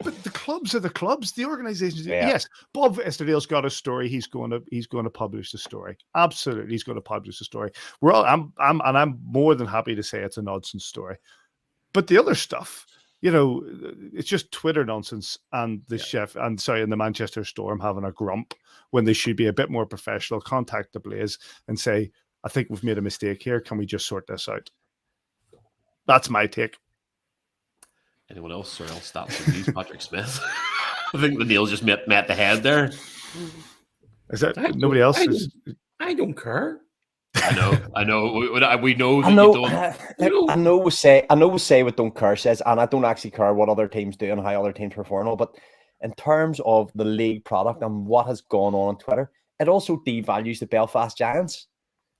the clubs are the clubs. The organizations. Yeah. Yes, Bob Westerdale's got a story. He's going to publish the story. Absolutely, he's going to publish the story. I'm more than happy to say it's a nonsense story. But the other stuff, it's just Twitter nonsense, and the Manchester Storm having a grump when they should be a bit more professional. Contact the Blaze and say, I think we've made a mistake here. Can we just sort this out? That's my take. Anyone else? Or else that's these Patrick Smith. I think the nail just met the head there. Is that nobody else? I don't care. I know. We know. I know we say what don't care says, and I don't actually care what other teams do and how other teams perform. But in terms of the league product and what has gone on Twitter, it also devalues the Belfast Giants.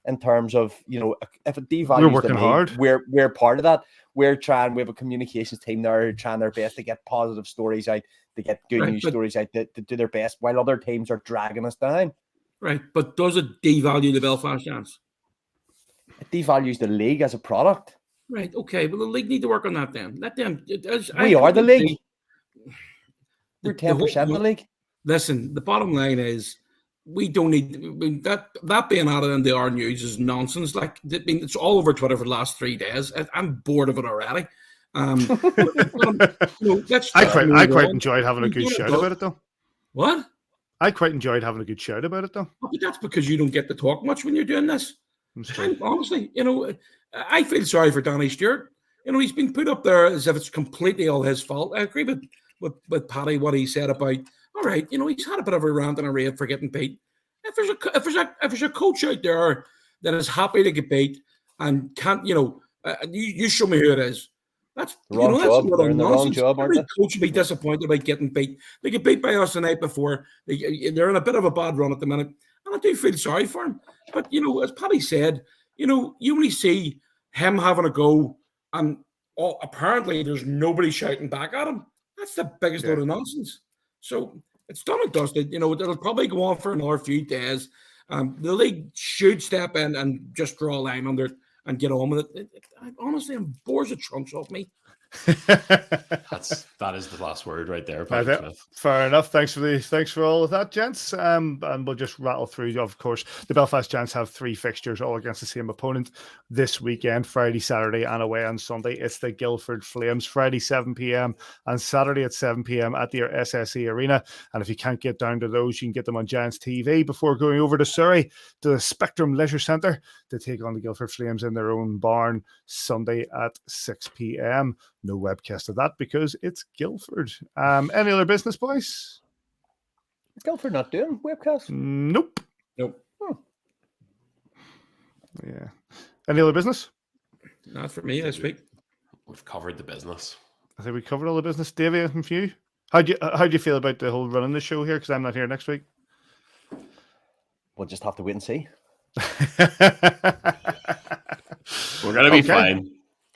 In terms of, if it devalues we're working the league, hard. We're part of that. We have a communications team there trying their best to get positive stories out, to get good news stories out, to do their best, while other teams are dragging us down. Right, but does it devalue the Belfast Giants? It devalues the league as a product. Right, okay, well, the league need to work on that then. Let them. We are the league. We're 10% of the league. Listen, the bottom line is, we don't need that being added into our news is nonsense. Like, it's all over Twitter for the last 3 days. I'm bored of it already. I quite enjoyed having a good shout about it, though. What? I quite enjoyed having a good shout about it, though. But that's because you don't get to talk much when you're doing this. Honestly, I feel sorry for Danny Stewart. He's been put up there as if it's completely all his fault. I agree with Paddy what he said about. All right, he's had a bit of a rant and a rave for getting beat. If there's a coach out there that is happy to get beat and can't, you show me who it is. That's the wrong job. They're in the wrong job, aren't they? Coach would be disappointed about getting beat. They get beat by us the night before. They're in a bit of a bad run at the minute, and I do feel sorry for him. But as Paddy said, you only see him having a go, and apparently there's nobody shouting back at him. That's the biggest load of nonsense. So it's done and dusted. It'll probably go on for another few days. The league should step in and just draw a line under it and get on with it. Honestly, I'm bored of trunks off me. That's That is the last word right there, Patrick Smith. Fair enough. Thanks for all of that, gents. And we'll just rattle through. Of course, the Belfast Giants have 3 fixtures, all against the same opponent this weekend: Friday, Saturday, and away on Sunday. It's the Guildford Flames, Friday 7 p.m. and Saturday at 7 p.m. at the SSE Arena. And if you can't get down to those, you can get them on Giants TV before going over to Surrey to the Spectrum Leisure Centre to take on the Guildford Flames in their own barn Sunday at 6 p.m. No webcast of that because it's Guildford. Any other business, boys? Is Guildford not doing webcasts? Nope. Hmm. Yeah. Any other business? Not for me this week. We've covered the business. I think we covered all the business. Davey, anything for you? How do you feel about the whole running the show here? Because I'm not here next week. We'll just have to wait and see. We're gonna be fine.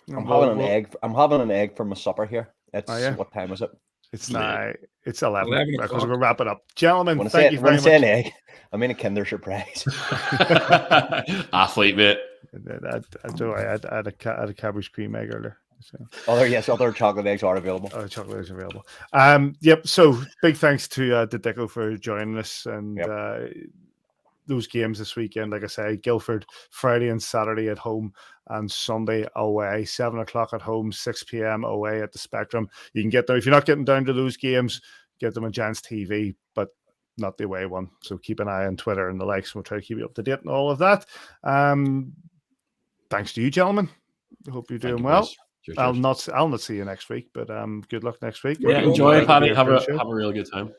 I'm having an egg. I'm having an egg for my supper here. It's what time is it? It's 11 because o'clock. we'll wrap it up. Gentlemen, When thank you very much. When I say an egg, I mean a Kinder Surprise. Athlete, mate. I had a cabbage cream egg earlier. So. Other chocolate eggs are available. Other chocolate eggs are available. Yep. So big thanks to Dicko for joining us and those games this weekend. Like I say, Guildford Friday and Saturday at home and Sunday away. 7 o'clock at home, 6 p.m. away at the Spectrum. You can get them if you're not getting down to those games. Get them on Giants TV, but not the away one. So keep an eye on Twitter and the likes. We'll try to keep you up to date and all of that. Thanks to you, gentlemen. I hope you're doing well. Cheers. I'll not see you next week, but good luck next week. Yeah, enjoy it, Paddy. Have a really good time.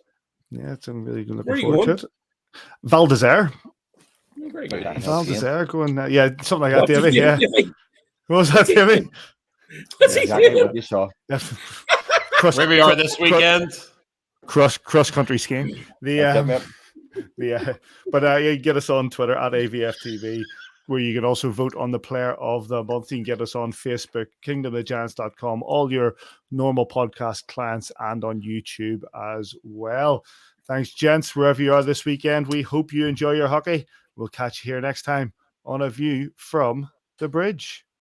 Yeah, it's really good. Looking forward to it. Val d'Isere. Very good. Val d'Isere going. Something like that, Davy. Yeah. What was that, Davy? Exactly what you saw. Where we are this weekend. Cross country skiing. But you get us on Twitter at AVFTB, where you can also vote on the player of the month. You can get us on Facebook, kingdomofgiants.com, all your normal podcast clients, and on YouTube as well. Thanks, gents, wherever you are this weekend. We hope you enjoy your hockey. We'll catch you here next time on A View from the Bridge.